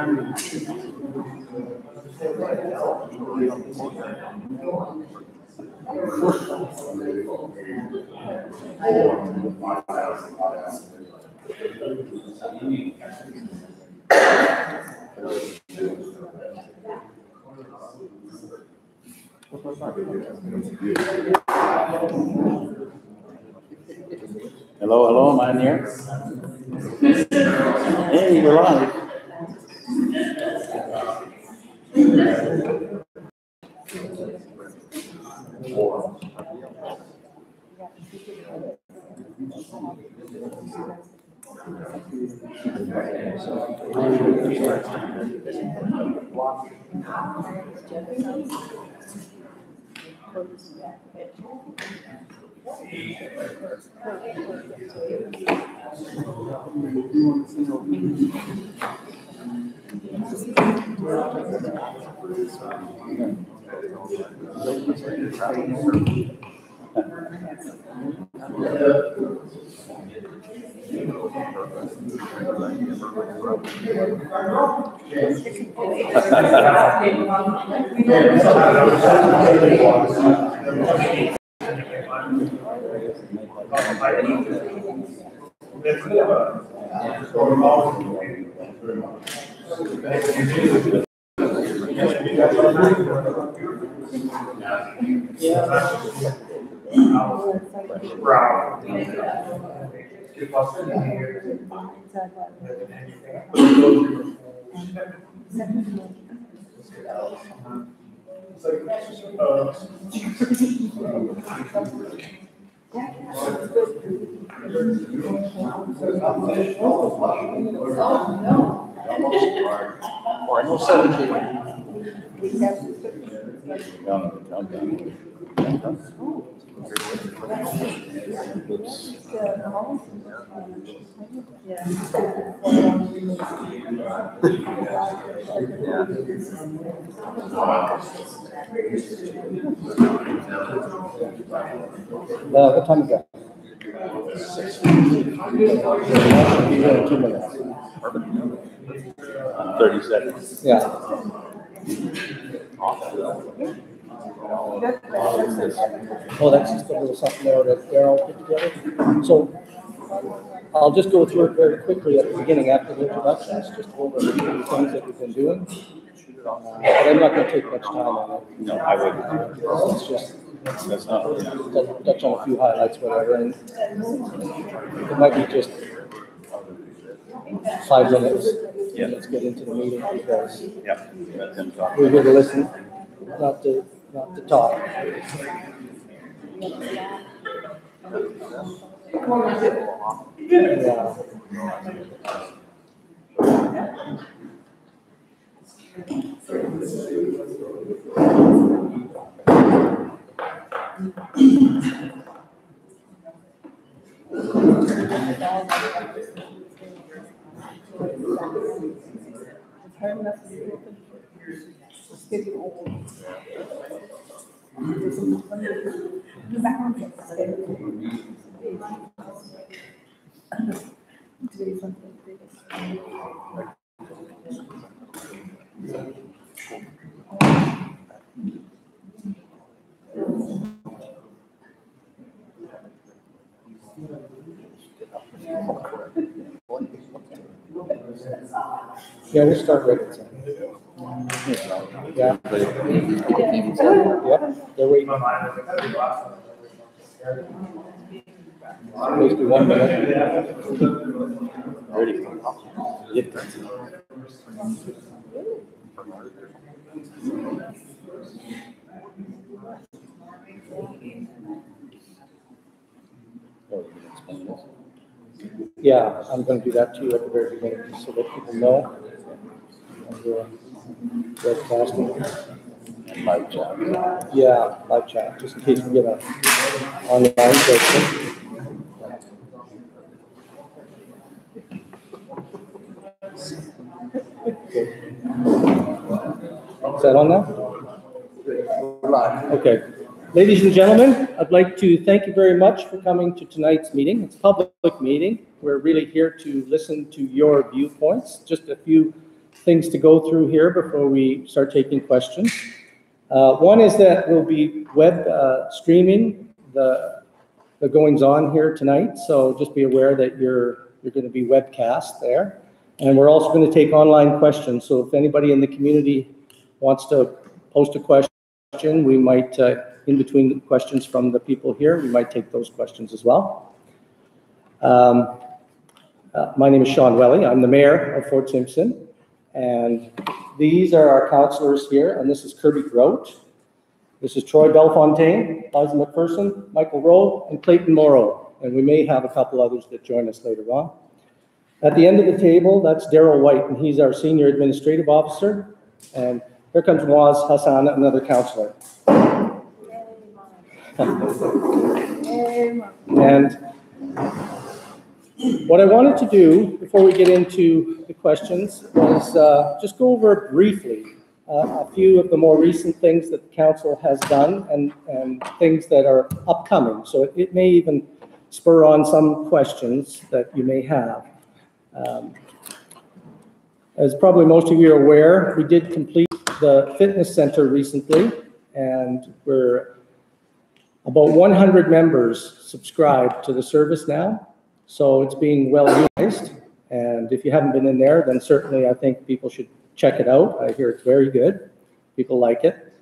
Hello, hello, am I in here? Hey, you're live. What time is that? 2 minutes. 30 seconds. Yeah. Oh, that's just a little something there that Daryl put together. So I'll just go through it very quickly at the beginning after the introductions, just over the things that we've been doing. But I'm not going to take much time on it. No, I wouldn't. It's just that's not touch on a few highlights, whatever, and it might be just 5 minutes. Yeah. Let's get into the meeting because we're here to listen, not to talk. Yeah. Yeah, we'll start right at 10. Yeah. Yep, they're waiting. Supposed to be 1 minute. Ready. Yep. Yeah, I'm going to do that too at the very beginning so that people know. Webcasting. And live chat. Yeah, live chat, just in case we get an online question. Is that on now? Okay. Ladies and gentlemen, I'd like to thank you very much for coming to tonight's meeting. It's a public meeting. We're really here to listen to your viewpoints. Just a few things to go through here before we start taking questions. One is that we'll be web streaming the goings on here tonight, so just be aware that you're going to be webcast there. And we're also going to take online questions, so if anybody in the community wants to post a question, we might, in between questions from the people here, we might take those questions as well. My name is Sean Welly. I'm the mayor of Fort Simpson, and these are our councillors here, and this is Kirby Grote. This is Troy Bellefontaine, Liza McPherson, Michael Rowe, and Clayton Morrow, and we may have a couple others that join us later on. At the end of the table, that's Daryl White, and he's our Senior Administrative Officer, and here comes Waz Hassan, another councillor. And what I wanted to do before we get into the questions was just go over briefly a few of the more recent things that the council has done and things that are upcoming. So it may even spur on some questions that you may have. As probably most of you are aware, we did complete the fitness center recently, and we're about 100 members subscribed to the service now. So it's being well utilized, and if you haven't been in there, then certainly I think people should check it out. I hear it's very good. People like it.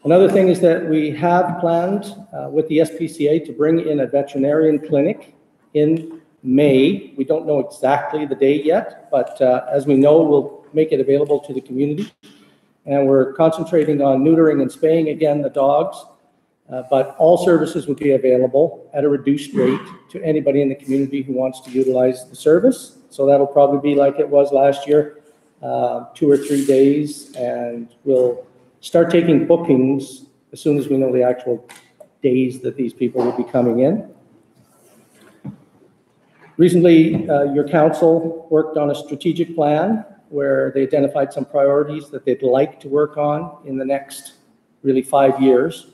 Another thing is that we have planned with the SPCA to bring in a veterinarian clinic in May. We don't know exactly the date yet, but as we know, we'll make it available to the community. And we're concentrating on neutering and spaying again the dogs. But all services will be available at a reduced rate to anybody in the community who wants to utilize the service. So that'll probably be like it was last year, 2 or 3 days, and we'll start taking bookings as soon as we know the actual days that these people will be coming in. Recently, your council worked on a strategic plan where they identified some priorities that they'd like to work on in the next really 5 years.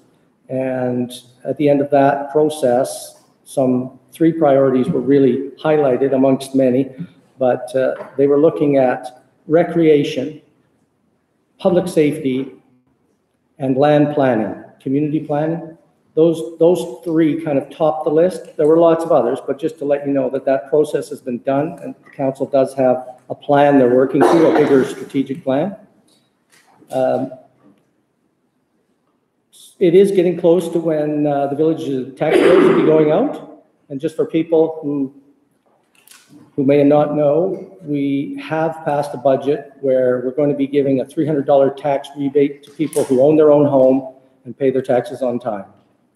And at the end of that process, some 3 priorities were really highlighted amongst many, but they were looking at recreation, public safety, and land planning, community planning. Those 3 kind of topped the list. There were lots of others, but just to let you know that that process has been done, and the council does have a plan they're working through, a bigger strategic plan. It is getting close to when the village tax bills will be going out. And just for people who may not know, we have passed a budget where we're going to be giving a $300 tax rebate to people who own their own home and pay their taxes on time.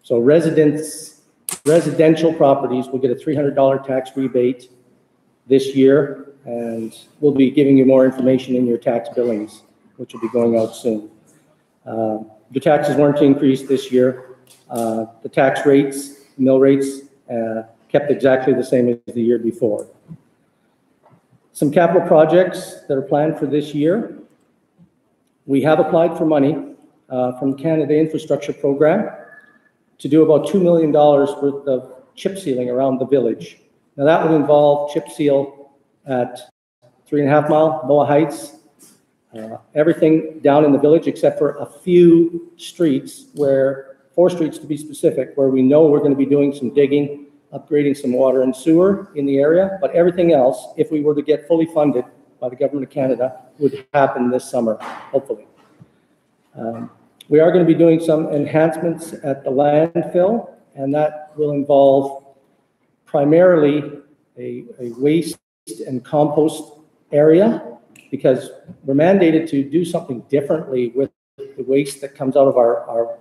So residential properties will get a $300 tax rebate this year, and we'll be giving you more information in your tax billings, which will be going out soon. The taxes weren't increased this year. The tax rates, mill rates, kept exactly the same as the year before. Some capital projects that are planned for this year. We have applied for money from the Canada Infrastructure Program to do about $2 million worth of chip sealing around the village. Now that would involve chip seal at 3.5 Mile, Moa Heights, everything down in the village except for a few streets, 4 streets to be specific, where we know we're going to be doing some digging, upgrading some water and sewer in the area, but everything else, if we were to get fully funded by the Government of Canada, would happen this summer, hopefully. We are going to be doing some enhancements at the landfill, and that will involve primarily a waste and compost area, because we're mandated to do something differently with the waste that comes out of our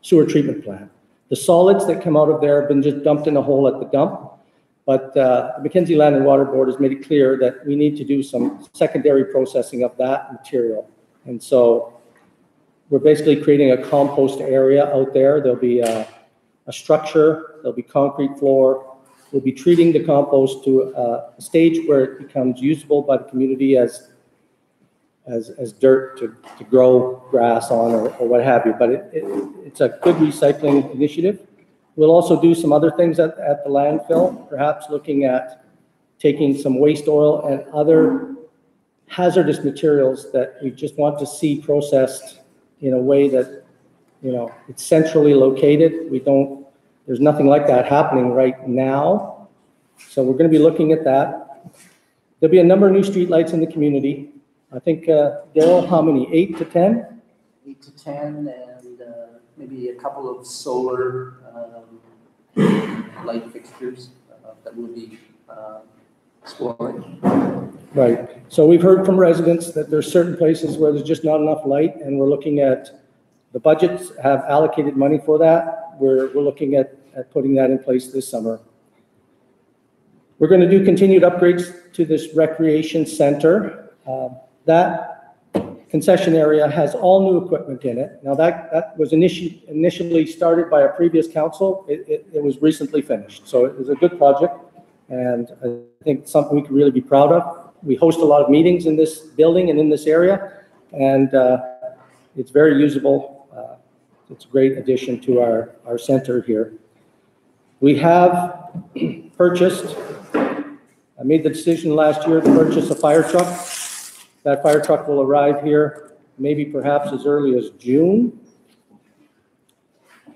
sewer treatment plant. The solids that come out of there have been just dumped in a hole at the dump, but the Mackenzie Land and Water Board has made it clear that we need to do some secondary processing of that material. And so we're basically creating a compost area out there. There'll be a structure, there'll be concrete floor. We'll be treating the compost to a stage where it becomes usable by the community as dirt to grow grass on or what have you. But it's a good recycling initiative. We'll also do some other things at the landfill, perhaps looking at taking some waste oil and other hazardous materials that we just want to see processed in a way that, it's centrally located. There's nothing like that happening right now. So we're going to be looking at that. There'll be a number of new streetlights in the community. I think, Daryl, how many, 8 to 10? 8 to 10, and maybe a couple of solar light fixtures that we'll be exploring. Right. So we've heard from residents that there's certain places where there's just not enough light, and we're looking at the budgets have allocated money for that. We're looking at putting that in place this summer. We're going to do continued upgrades to this recreation center. That concession area has all new equipment in it. Now that was initially started by a previous council. It was recently finished. So it was a good project, and I think something we can really be proud of. We host a lot of meetings in this building and in this area, and it's very usable. It's a great addition to our center here. We have purchased, I made the decision last year to purchase a fire truck. That fire truck will arrive here maybe perhaps as early as June.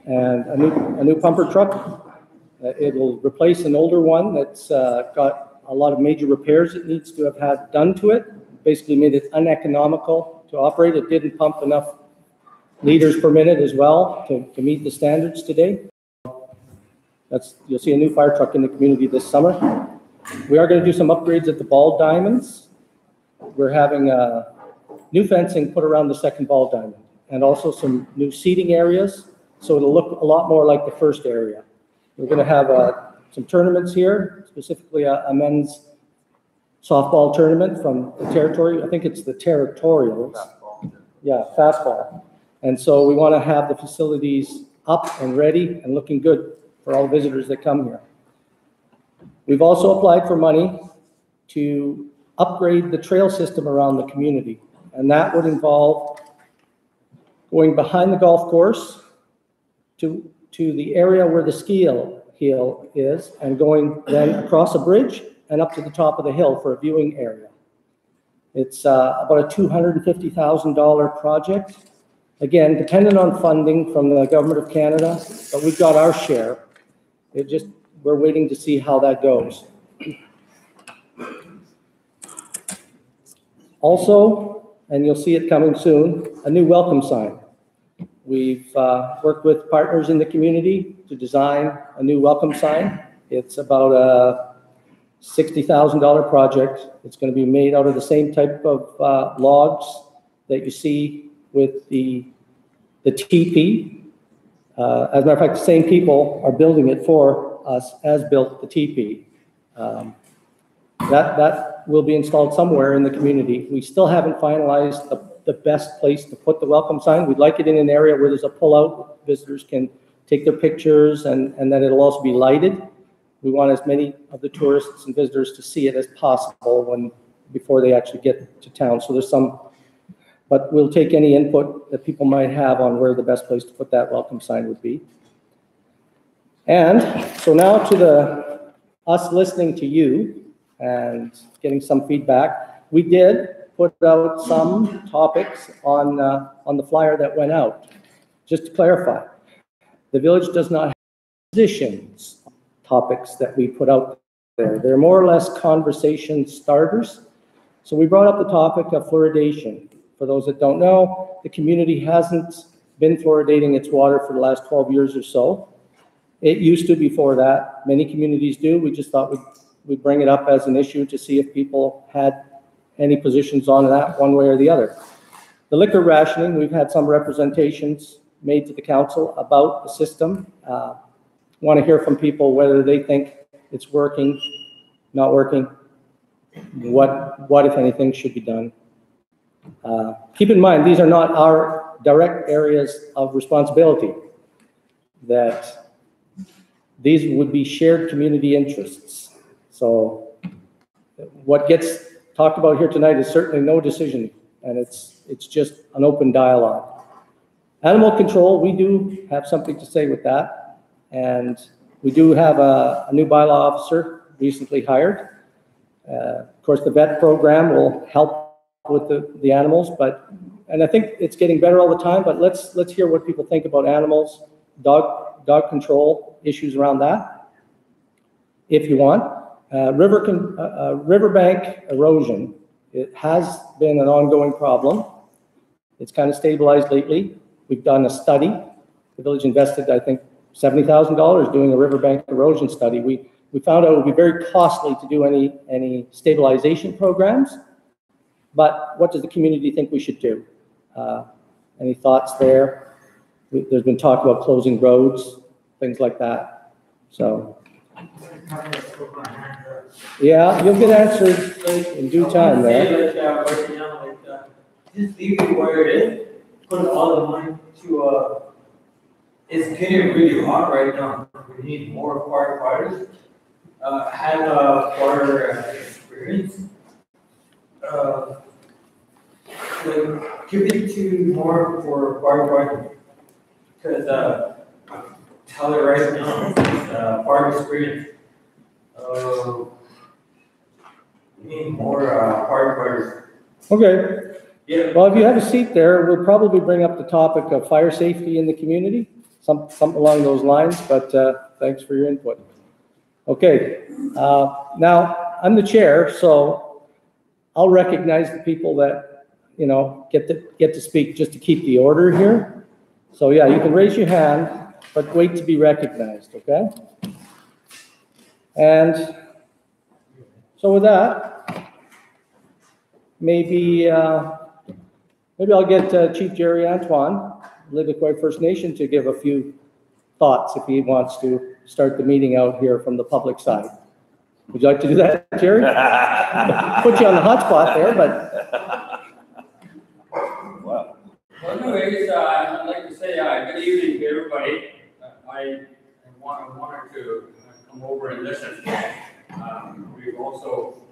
And a new pumper truck. It will replace an older one that's got a lot of major repairs it needs to have had done to it. Basically made it uneconomical to operate. It didn't pump enough liters per minute as well to meet the standards today. You'll see a new fire truck in the community this summer. We are going to do some upgrades at the ball diamonds. We're having new fencing put around the second ball diamond, and also some new seating areas, so it'll look a lot more like the first area. We're going to have some tournaments here, specifically a men's softball tournament from the territory. I think it's the territorials. Fastball. Yeah, fastball. And so we want to have the facilities up and ready and looking good for all visitors that come here. We've also applied for money to upgrade the trail system around the community, and that would involve going behind the golf course to the area where the ski hill is, and going then across a bridge and up to the top of the hill for a viewing area. It's about a $250,000 project. Again, dependent on funding from the Government of Canada, but we've got our share. We're waiting to see how that goes. Also, and you'll see it coming soon, a new welcome sign. We've worked with partners in the community to design a new welcome sign. It's about a $60,000 project. It's going to be made out of the same type of logs that you see with the teepee. As a matter of fact, the same people are building it for us as built the teepee. That will be installed somewhere in the community. We still haven't finalized the best place to put the welcome sign. We'd like it in an area where there's a pull-out. Visitors can take their pictures, and that it'll also be lighted. We want as many of the tourists and visitors to see it as possible before they actually get to town. So there's some, but we'll take any input that people might have on where the best place to put that welcome sign would be. And so now to us listening to you and getting some feedback. We did put out some topics on the flyer that went out. Just to clarify, the village does not have positions, topics that we put out there. They're more or less conversation starters. So we brought up the topic of fluoridation. For those that don't know, the community hasn't been fluoridating its water for the last 12 years or so. It used to before that. Many communities do. We just thought we'd bring it up as an issue to see if people had any positions on that one way or the other. The liquor rationing, we've had some representations made to the council about the system. Want to hear from people whether they think it's working, not working, what if anything should be done. Keep in mind, these are not our direct areas of responsibility, that these would be shared community interests. So what gets talked about here tonight is certainly no decision, and it's just an open dialogue. Animal control, we do have something to say with that, and we do have a new bylaw officer recently hired. Of course, the vet program will help with the animals, and I think it's getting better all the time, but let's hear what people think about animals, dog control, issues around that, if you want. Riverbank erosion, it has been an ongoing problem. It's kind of stabilized lately. We've done a study. The village invested, I think, $70,000 doing a riverbank erosion study. We found out it would be very costly to do any stabilization programs, but what does the community think we should do? Any thoughts there? There's been talk about closing roads, things like that. So, yeah, you'll get answers in due time there. Just leave it where it is, put all the money to, it's getting really hot right now. We need more firefighters. Have fire experience. Give it to more for firefighting. Because tell it right now, fire experience. We need more firefighters. Okay. Yeah. Well, if you have a seat there, we'll probably bring up the topic of fire safety in the community, something along those lines, but thanks for your input. Okay, now I'm the chair, so I'll recognize the people that, get to speak just to keep the order here. So yeah, you can raise your hand, but wait to be recognized, okay? And so with that, maybe I'll get Chief Jerry Antoine, Livicquay First Nation, to give a few thoughts if he wants to start the meeting out here from the public side. Would you like to do that, Jerry? Put you on the hot spot there, but. Well, anyways, I'd like to say good evening to everybody. I wanted to come over and listen. We've also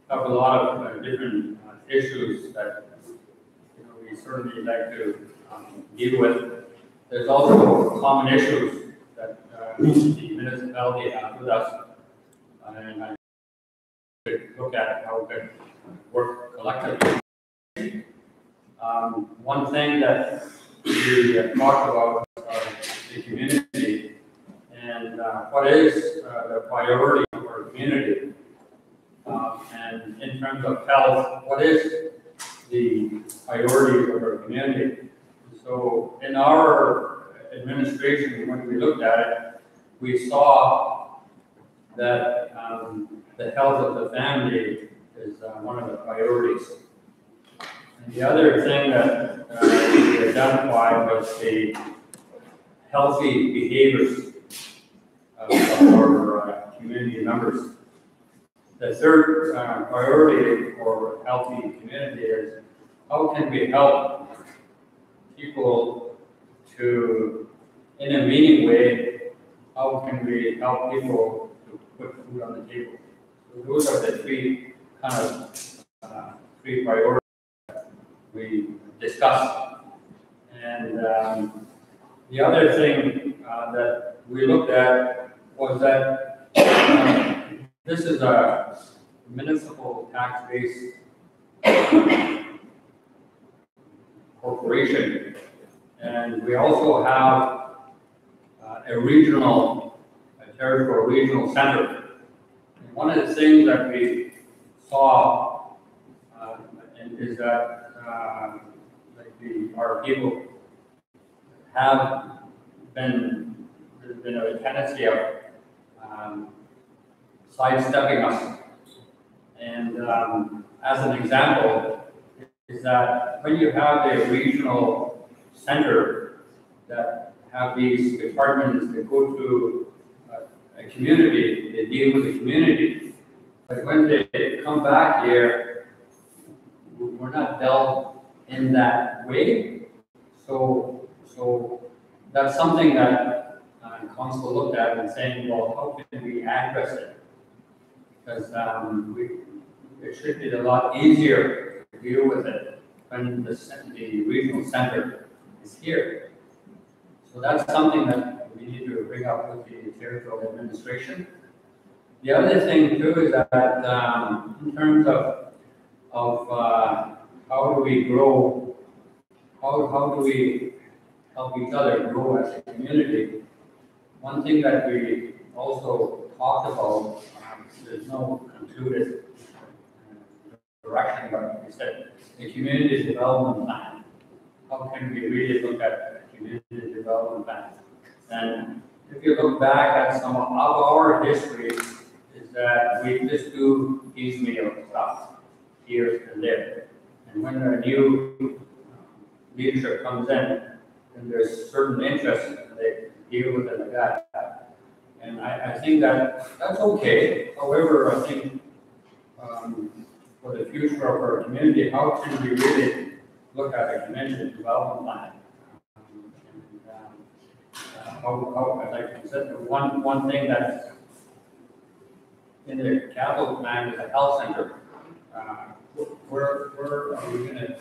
have a lot of different issues that we certainly like to deal with. There's also common issues that the municipality has with us, and I could look at how we could work collectively. One thing that we have talked about is the community and what is the priority of our community. And in terms of health, what is the priority of our community? So in our administration, when we looked at it, we saw that the health of the family is one of the priorities. And the other thing that we identified was the healthy behaviors of our community members. The third priority for healthy community is how can we help people to, in a meaningful way, how can we help people to put food on the table? So those are the three priorities that we discussed. And the other thing that we looked at was that this is a municipal tax-based corporation, and we also have a territorial regional center. And one of the things that we saw is that our people there's been a tendency of sidestepping us. And as an example, is that when you have a regional center that have these departments that go to a community, they deal with the community, but when they come back here, we're not dealt in that way. So that's something that council looked at and saying, well, how can we address it? Because it should be a lot easier to deal with it when the regional center is here. So that's something that we need to bring up with the territorial administration. The other thing too is that in terms of of how do we grow, how do we help each other grow as a community. One thing that we also talked about, there's no concluded direction, but we said a community development plan. How can we really look at a community development plan? And if you look back at some of our history, is that we just do piecemeal stuff here and there. And when a new leadership comes in, and there's certain interests that they deal with it like that. And I think that that's okay. However, I think for the future of our community, how can we really look at a community development plan? Like I said, one thing that's in the capital plan is a health center. Where are we going to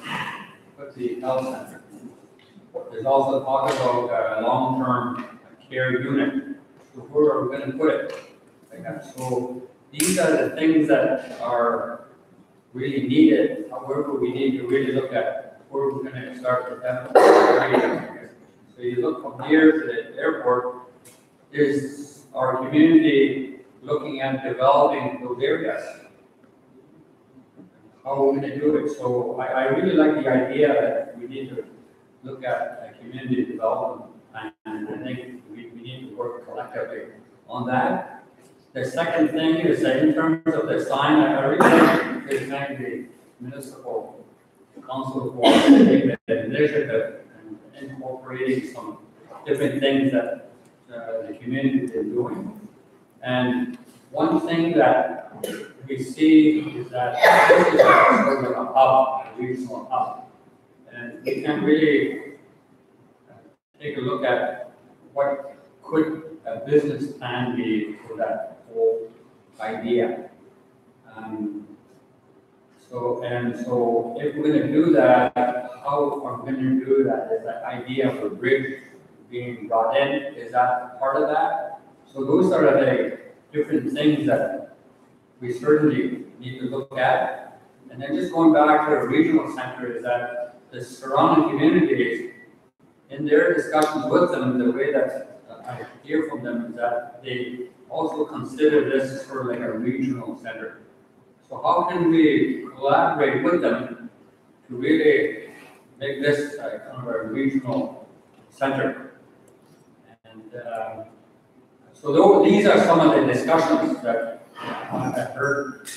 put the health center? There's also talk about a long-term care unit. So where are we going to put it? Like that. So these are the things that are really needed. However, we need to really look at where we're going to start the development. So you look from here to the airport, is our community looking at developing those areas? How are we going to do it? So I really like the idea that we need to look at a community development plan, and I think we need to work collectively on that. The second thing is that in terms of the sign, I really like to thank the municipal council for taking the initiative and incorporating some different things that the community is doing. And one thing that we see is that this is sort of a hub, a regional hub. And we can really take a look at what could a business plan be for that whole idea. So if we're going to do that, how are we going to do that? Is that idea of a bridge being brought in? Is that part of that? So those are the different things that we certainly need to look at. And then just going back to the regional center, is that the surrounding communities, in their discussions with them, the way that I hear from them is that they also consider this sort of like a regional center. So how can we collaborate with them to really make this kind of a regional center? And so these are some of the discussions that I've heard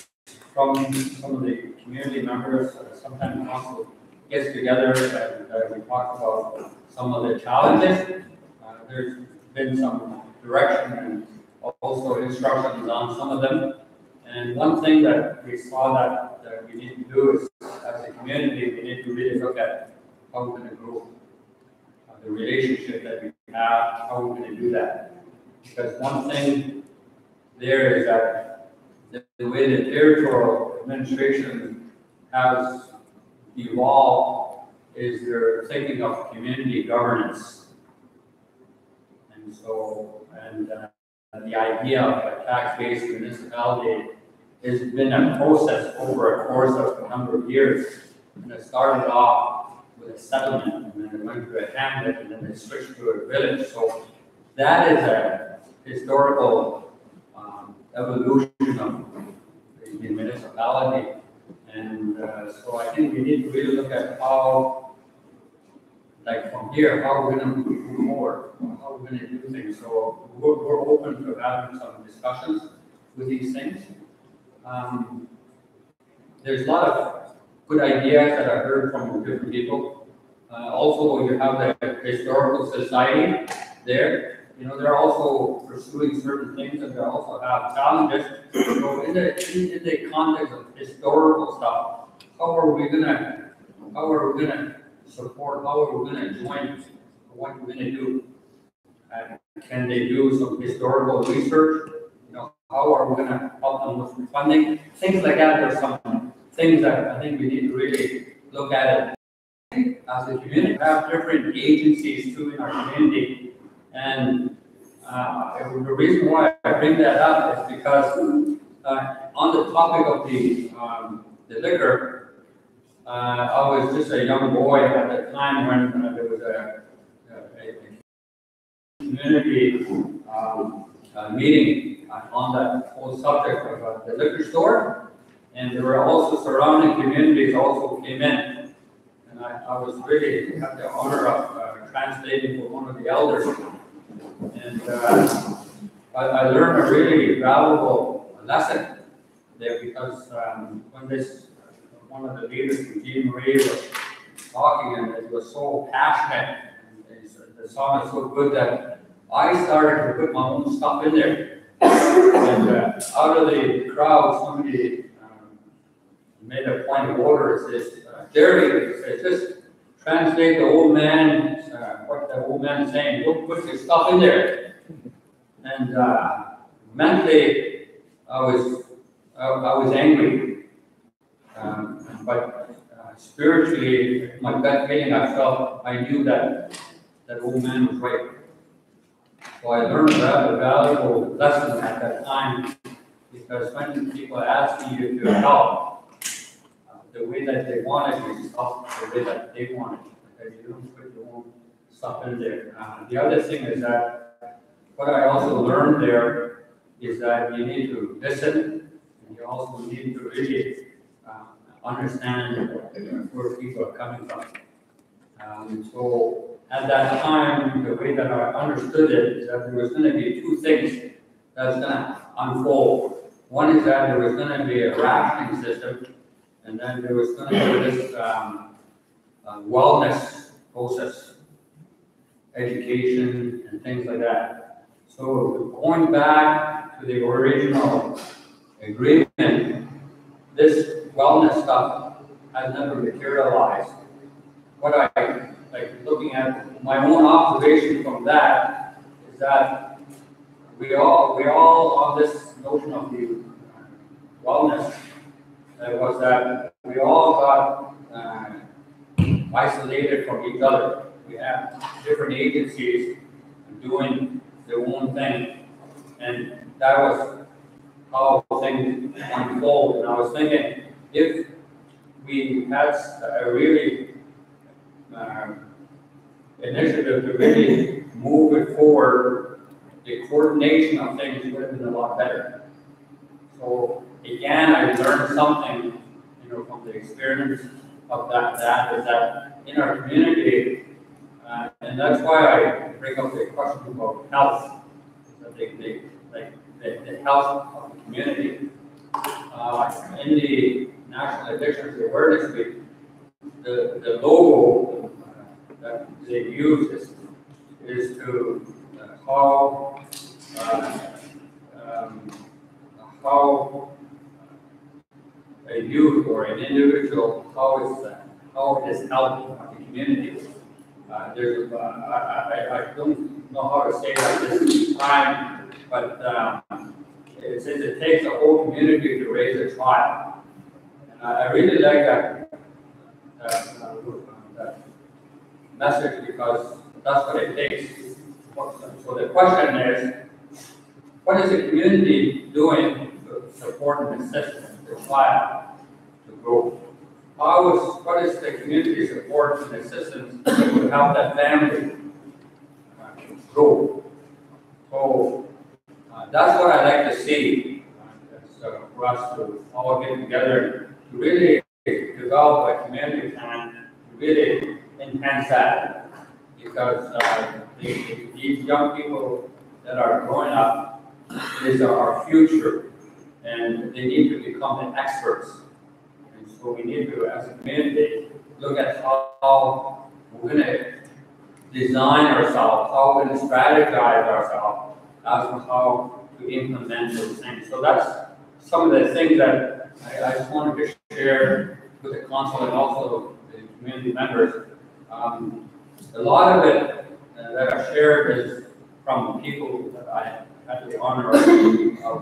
from some of the community members. Sometimes council gets together and we talk about some of the challenges. There's been some direction and also instructions on some of them. And one thing that we saw that we need to do is, as a community, we need to really look at how we're going to grow the relationship that we have, how we're going to do that. Because one thing there is that the way the territorial administration has evolved is they're thinking of community governance. And so, the idea of a tax-based municipality has been a process over a course of a number of years. And it started off with a settlement, and then it went to a hamlet, and then it switched to a village. So that is a historical evolution of the municipality. And so I think we need to really look at how, like from here, how we're going to move forward, how we're going to do things. So we're open to having some discussions with these things. There's a lot of good ideas that I heard from different people. Also, you have the Historical Society there. You know, they're also pursuing certain things, and they also have challenges. So in the context of historical stuff, how are we gonna support, how are we gonna join, what we're gonna do? Can they do some historical research? You know, how are we gonna help them with funding? Things like that. There's some things that I think we need to really look at it as a community. We have different agencies too in our community. And the reason why I bring that up is because on the topic of the liquor, I was just a young boy at the time when there was a community meeting on that whole subject of the liquor store, and there were also surrounding communities also came in, and I was really had the honor of translating for one of the elders, and I learned a really valuable lesson there because when this one of the leaders, Jean Marie, was talking, and it was so passionate, and the song is so good that I started to put my own stuff in there. And out of the crowd, somebody made a point of order. It says, Jerry, it says, just translate the old man, what the old man is saying. Don't put your stuff in there. And mentally, I was angry. But spiritually, my gut feeling, I knew that old man was right. So I learned that a valuable lesson at that time, because when people ask you to help, the way that they want it is help the way that they want it, because you don't put your own stuff in there. The other thing is that what I also learned there is that you need to listen, and you also need to really understand where people are coming from. So at that time, the way that I understood it is that there was going to be two things that was going to unfold. One is that there was going to be a rationing system, and then there was going to be this wellness process, education, and things like that. So going back to the original agreement, this wellness stuff has never materialized. What I like looking at my own observation from that is that we all on this notion of the wellness was that we all got isolated from each other. We have different agencies doing their own thing, and that was how things unfold. And I was thinking, if we had a really initiative to really move it forward, the coordination of things would have been a lot better. So again, I learned something, from the experience of that is that in our community, and that's why I bring up the question about health, the health of the community. In the National Addictions Awareness Week, the logo that they use is to how a youth or an individual, how it is helping the community. I don't know how to say that this time, but it says it takes a whole community to raise a child. And I really like that message, because that's what it takes. So the question is, what is the community doing to support and assist the child to grow? What is the community support and assistance to help that family grow? So that's what I like to see. For us to all get together to really develop a community plan, to really enhance that, because these young people that are growing up is our future, and they need to become the experts. And so we need to, as a community, look at how we're going to design ourselves, how we're going to strategize ourselves, as to how to implement those things. So that's some of the things that I just wanted to share with the council and also the community members. A lot of it that I shared is from people that I had the honor of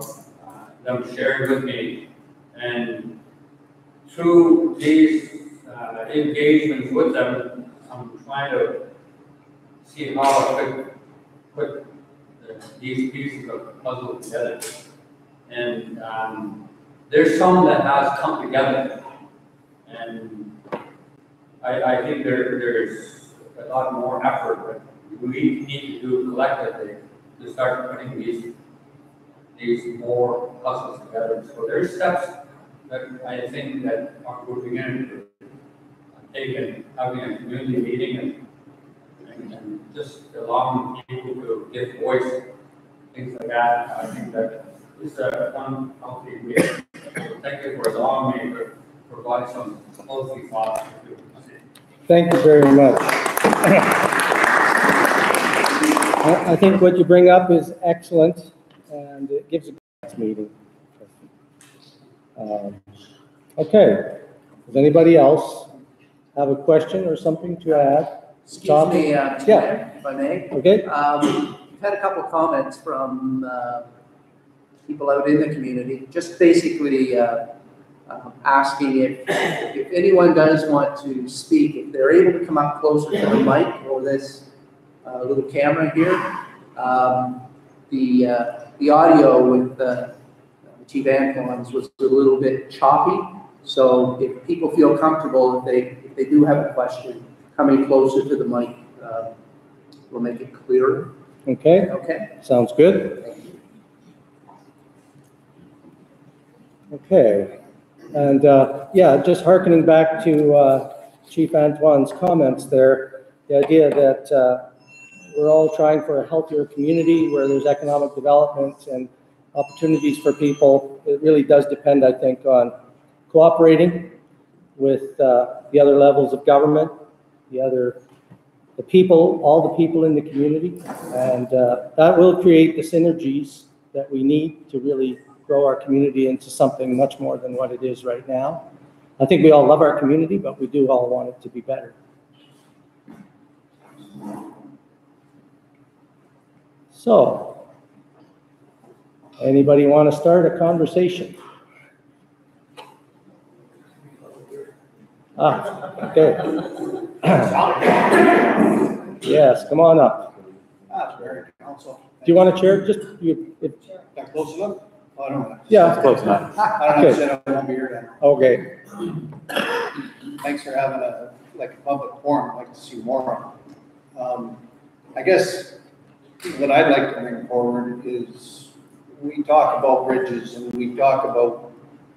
them sharing with me. And through these engagements with them, I'm trying to see how I could put these pieces of the puzzle together. And there's some that has come together. And I think there's a lot more effort that we need to do collectively to start putting these more puzzles together. So there's steps that I think that we're beginning to take and having a community meeting and just allowing people to give voice, things like that. I think that is one healthy way. So thank you for allowing me to provide some policy thoughts. Thank you very much. I think what you bring up is excellent, and it gives a good meeting. Okay, does anybody else have a question or something to add? Excuse me, Yeah. if I may. Okay, We've had a couple comments from people out in the community, just basically asking if anyone does want to speak, if they're able to come up closer to the mic or this little camera here. The audio with Chief Antoine's was a little bit choppy, so if people feel comfortable, if they do have a question, coming closer to the mic will make it clearer. okay, Okay. sounds good. Okay, and yeah, just hearkening back to Chief Antoine's comments there, the idea that we're all trying for a healthier community where there's economic development and opportunities for people. It really does depend, I think, on cooperating with the other levels of government, the people, all the people in the community, and that will create the synergies that we need to really grow our community into something much more than what it is right now. I think we all love our community, but we do all want it to be better. So, anybody want to start a conversation? Okay. Yes, come on up. Council. Do you want to chair? Just you. That close enough? Oh, I don't know. Yeah. Close enough. I don't know, said I won't be here Okay. then. Thanks for having a public forum. I'd like to see more on. I guess what I'd like to bring forward is we talk about bridges and we talk about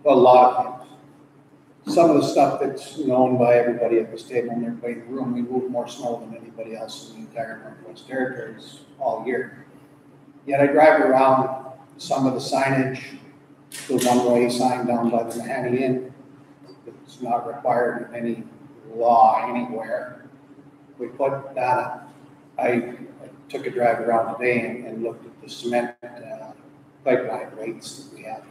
a lot of things. Some of the stuff that's known by everybody at this table and everybody in the room, we move more snow than anybody else in the entire Northwest Territories all year. Yet I drive around some of the signage, the one-way sign down by the Mahoney Inn, it's not required in any law anywhere. We put that up. I took a drive around today and looked at the cement pipeline rates that we have.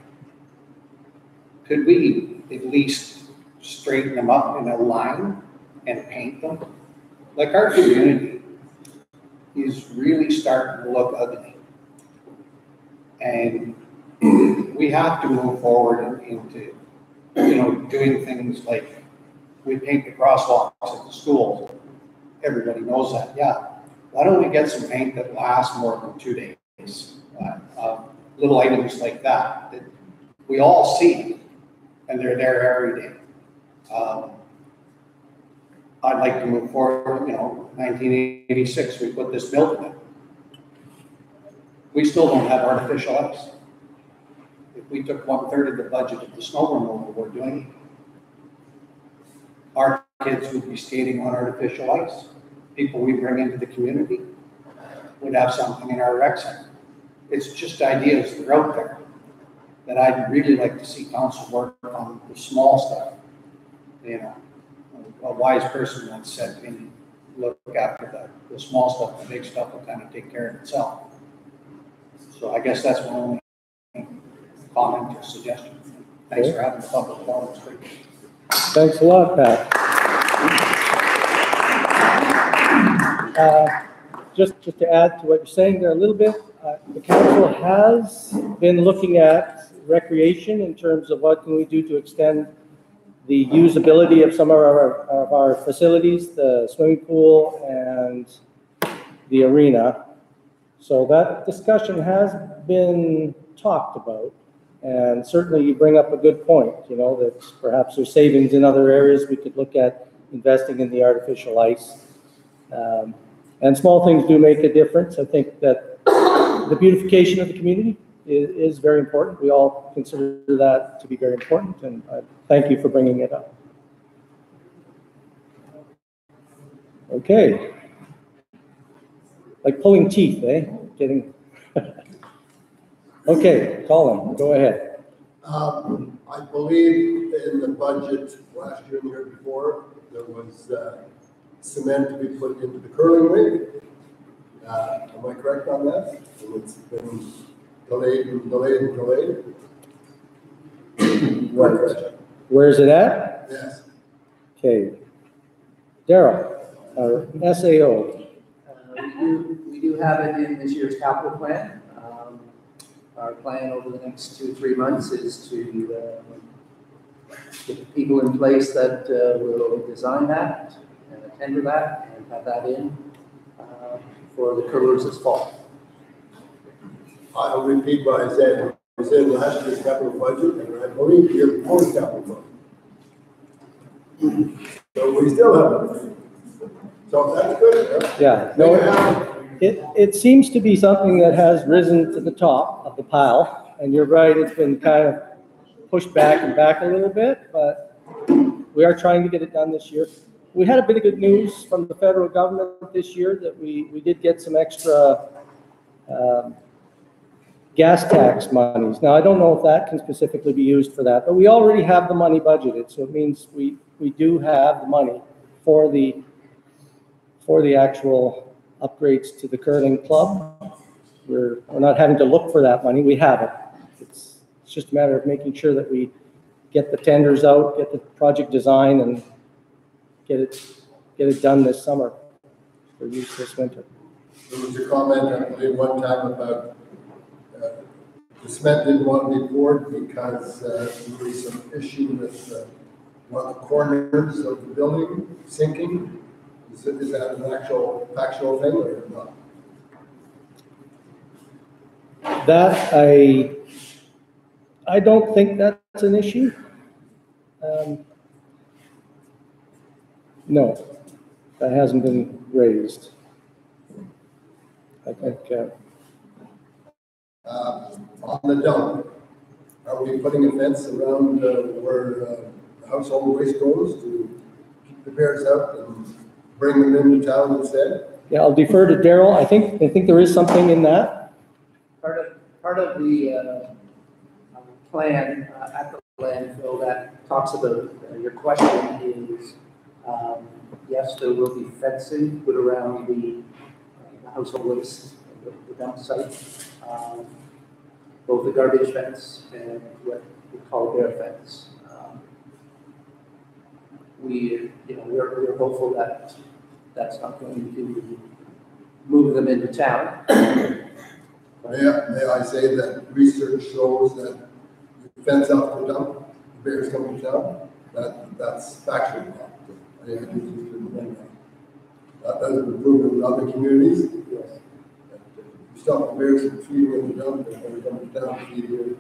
Could we at least straighten them up in a line and paint them? Like our community is really starting to look ugly. And we have to move forward into, doing things like we paint the crosswalks at the schools. Everybody knows that, yeah. Why don't we get some paint that lasts more than 2 days? Little items like that we all see, and they're there every day. I'd like to move forward, 1986, we put this building in. We still don't have artificial ice. If we took 1/3 of the budget of the snow removal we're doing, our kids would be skating on artificial ice. People we bring into the community would have something in our rec center. It's just ideas that are out there that I'd really like to see council work on the small stuff. A wise person once said, look after the small stuff, the big stuff will kind of take care of itself. So I guess that's my only comment or suggestion. Thanks for having the public forum. It's great. Thanks a lot, Pat. Just to add to what you're saying there a little bit, the council has been looking at recreation in terms of what can we do to extend the usability of some of our facilities, the swimming pool and the arena. So that discussion has been talked about, and certainly you bring up a good point, that perhaps there's savings in other areas. We could look at investing in the artificial ice. And small things do make a difference. I think that the beautification of the community is very important. We all consider that to be very important, and I thank you for bringing it up. Okay. Like pulling teeth, eh? Getting. Okay, Colin, go ahead. I believe in the budget last year and the year before, there was cement to be put into the curling rink. Am I correct on that? And it's been delayed and delayed and delayed. Where is it at? Yes. Okay. Daryl, our SAO. We do have it in this year's capital plan. Our plan over the next 2-3 months is to get the people in place that will design that and tender that and have that in for the curlers this fall. I'll repeat what I said. It was in last year's capital budget, and I believe the year before's capital budget. So we still have it. So that's good. Yeah, no, it seems to be something that has risen to the top of the pile, and you're right, it's been kind of pushed back a little bit, but we are trying to get it done this year. We had a bit of good news from the federal government this year that we did get some extra gas tax monies. Now, I don't know if that can specifically be used for that, but we already have the money budgeted, so it means we do have the money for the actual upgrades to the curling club. We're not having to look for that money. We have it. It's just a matter of making sure that we get the tenders out, get the project design, and get it done this summer for use this winter. There was a comment I believe one time about the cement didn't want to be poured because there was some issue with one of the corners of the building sinking. Is that an actual factual thing or not? That I don't think that's an issue. No, that hasn't been raised. I think. On the dump, are we putting a fence around where household waste goes to keep the bears out and bring them into town instead? Yeah, I'll defer to Daryl. I think there is something in that. Part of the plan at the landfill that talks about your question is yes, there will be fencing put around the household waste, the dump site, both the garbage fence and what we call bear fence. We're hopeful that that's not going to move them into town. May I say that research shows that you fence off the dump, the bears come to town, that's factual. That has been proven in other communities. Yes. You stop the bears from feeding in the dump, they're going to come to town to feed you.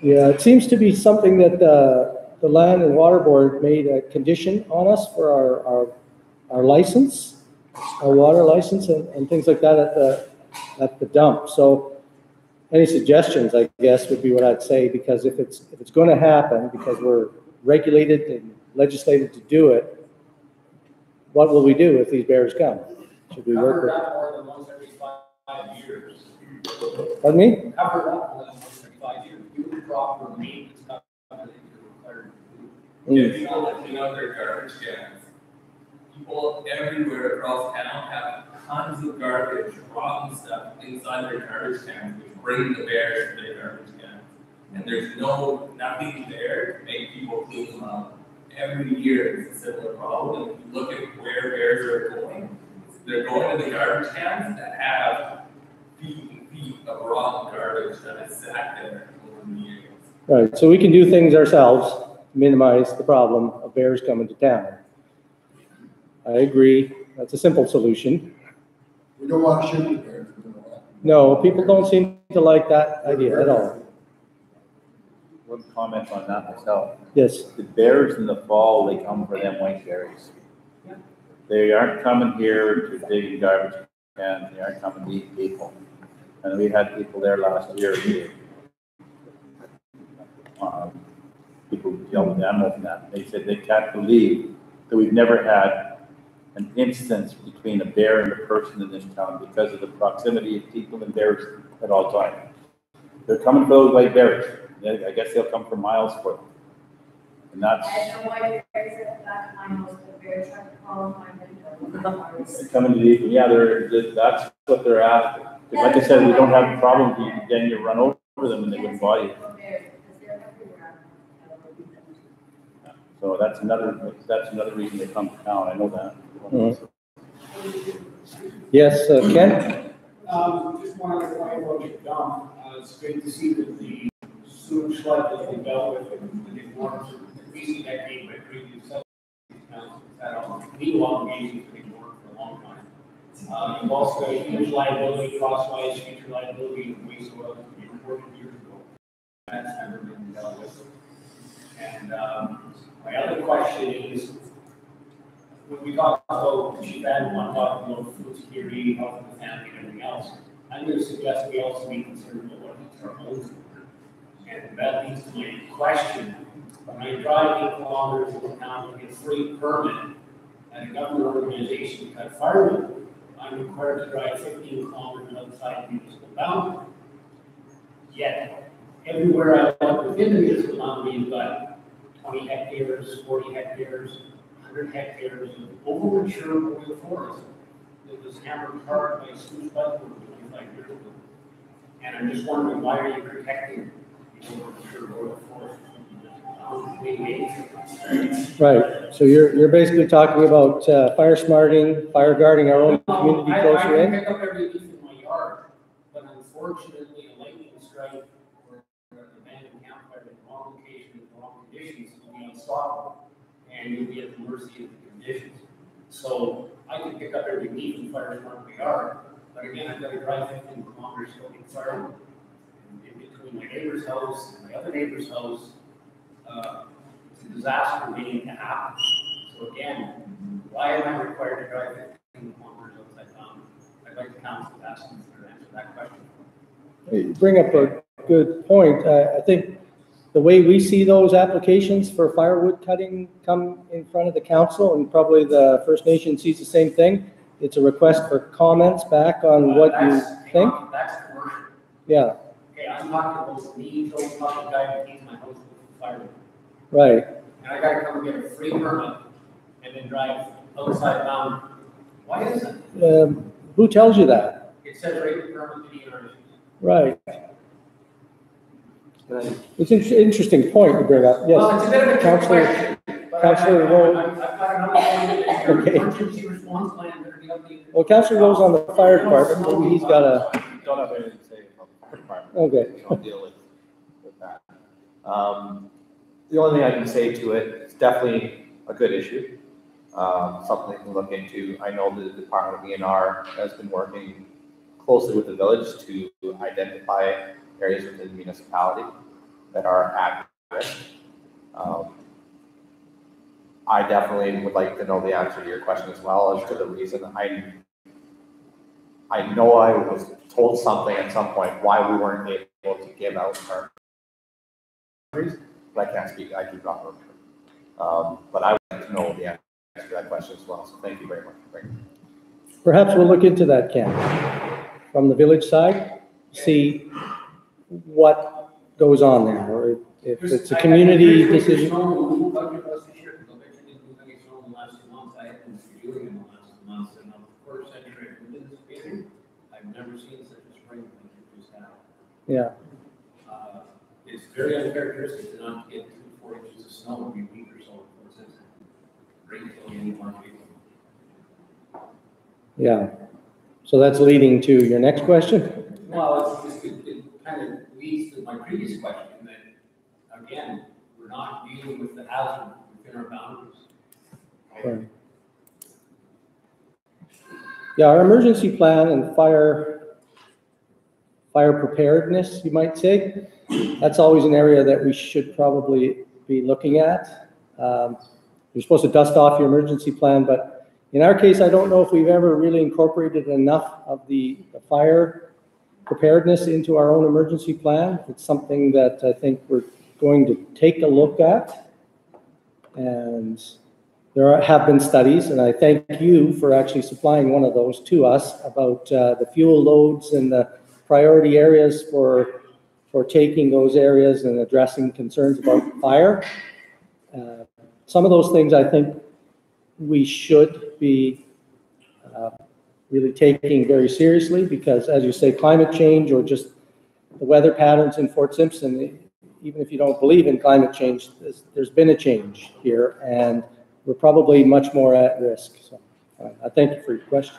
Yeah, it seems to be something that the Land and Water Board made a condition on us for our license, our water license, and things like that at the dump. So any suggestions, I guess, would be what I'd say, because if it's going to happen, because we're regulated and legislated to do it, what will we do if these bears come? Should we work with? More than once every 5 years. Pardon me? Cover that more than once every 5 years. Do the proper maintenance. In other garbage cans. People everywhere across town have tons of garbage, rotten stuff inside their garbage cans, which bring the bears to their garbage cans. And there's nothing there to make people clean them up. Every year it's a similar problem. And if you look at where bears are going, they're going to the garbage cans that have feet and feet of rotten garbage that has sat there over the years. Right, so we can do things ourselves to minimize the problem of bears coming to town. I agree, that's a simple solution. We don't want to shoot the bears. No, people don't seem to like that idea at all. one comment on that myself. Yes, The bears in the fall, they come for them white berries. They aren't coming here to dig garbage cans, they aren't coming to eat people. And we had people there last year who, people yelled at the animals and that. They said they can't believe that we've never had an instance between a bear and a person in this town because of the proximity of people and bears at all times. They're coming for those white berries. I guess they'll come for miles for them. And that's. I had no white berries at the back of my house, the bear tried to crawl in my window. They're coming to eat, yeah, that's what they're after. Because like I said, we don't have a problem, then you run over them and they wouldn't bother you. So that's another reason they come to town, I know that. Mhm. Yes, Ken? Just wanted to point out your dump. It's great to see that the sewage flood that they dealt with and the norms of the recent decade by previous councils had on legal obligations to be ignored for a long time. You've also got a huge liability, crosswise future liability of waste oil that we reported years ago. That's never been dealt with. And my other question is, when we talk about chief admin, talking about food security, health of the family, and everything else, I'm going to suggest we also be concerned about what our homes do. And that leads to my question. When I drive 8 kilometers into town to get a free permit at a government organization to cut firewood, I'm required to drive 15 kilometers outside the municipal boundary. Yet, everywhere I look within the municipal boundary, you've got 20 hectares, 40 hectares, 100 hectares of over-mature oil forest that was hammered hard by Spruce Button 25 years ago. And I'm just wondering, why are you protecting the over-mature oil forest? Right, so you're basically talking about fire smarting, fire guarding our own community closer I in? pick up every leaf in my yard, but unfortunately, a lightning strike or an abandoned campfire in the wrong location, in the wrong conditions, will be unstoppable, and you'll be at the mercy of the conditions. So I can pick up every leaf and fire smart my yard, but again, I've got to drive 15 kilometers to get firewood. In between my neighbor's house and my other neighbor's house, it's a disaster waiting to happen. So again, why am I required to drive 15 kilometers outside town? I'd like the council to ask me to answer that question. You bring up a good point. I think the way we see those applications for firewood cutting come in front of the council, and probably the First Nation sees the same thing, it's a request for comments back on what you think. That's commercial. Yeah, Okay, I'm talking about me, Joe, talking guy that keeps my house with firewood. right. And I gotta come and get a free permit and then drive outside town. Why is it? Who tells you that? It says right in the permit to be yours. Right. It's an interesting point you bring up, Well, it's a yes. bit of a trick Councillor- question. but Councillor Rowe. I've got another one. Okay. Emergency response plan better be updated. Well, Councillor Rowe's on the fire department, maybe he's got a, Don't have anything to say about the fire department. okay. We don't deal with that. The only thing I can say to it, it's definitely a good issue. Something to look into. I know the Department of ENR has been working closely with the village to identify areas within the municipality that are at risk. I definitely would like to know the answer to your question as well as to the reason. I know I was told something at some point why we weren't able to give out our countries, but I can't speak, I do not remember. But I would like to know the answer to that question as well, so thank you very much for bringing it. Perhaps we'll look into that, Ken, from the village side, see what goes on there, or if it's a community decision. I've never seen such a spring like it just happened. Yeah, It's very uncharacteristic to not get 2 to 4 inches of snow every week or so. It's great till you need more people. yeah. So that's leading to your next question? Well, it kind of leads to my previous question that, again, we're not dealing with the hazard within our boundaries. Right. Yeah, our emergency plan and fire fire preparedness, you might say. That's always an area that we should probably be looking at. You're supposed to dust off your emergency plan, but in our case, I don't know if we've ever really incorporated enough of the fire preparedness into our own emergency plan. It's something that I think we're going to take a look at. And there have been studies, and I thank you for actually supplying one of those to us about the fuel loads and the priority areas for taking those areas and addressing concerns about fire. Some of those things I think we should be really taking very seriously because, as you say, climate change or just the weather patterns in Fort Simpson, even if you don't believe in climate change, there's been a change here, and we're probably much more at risk. So I thank you for your question.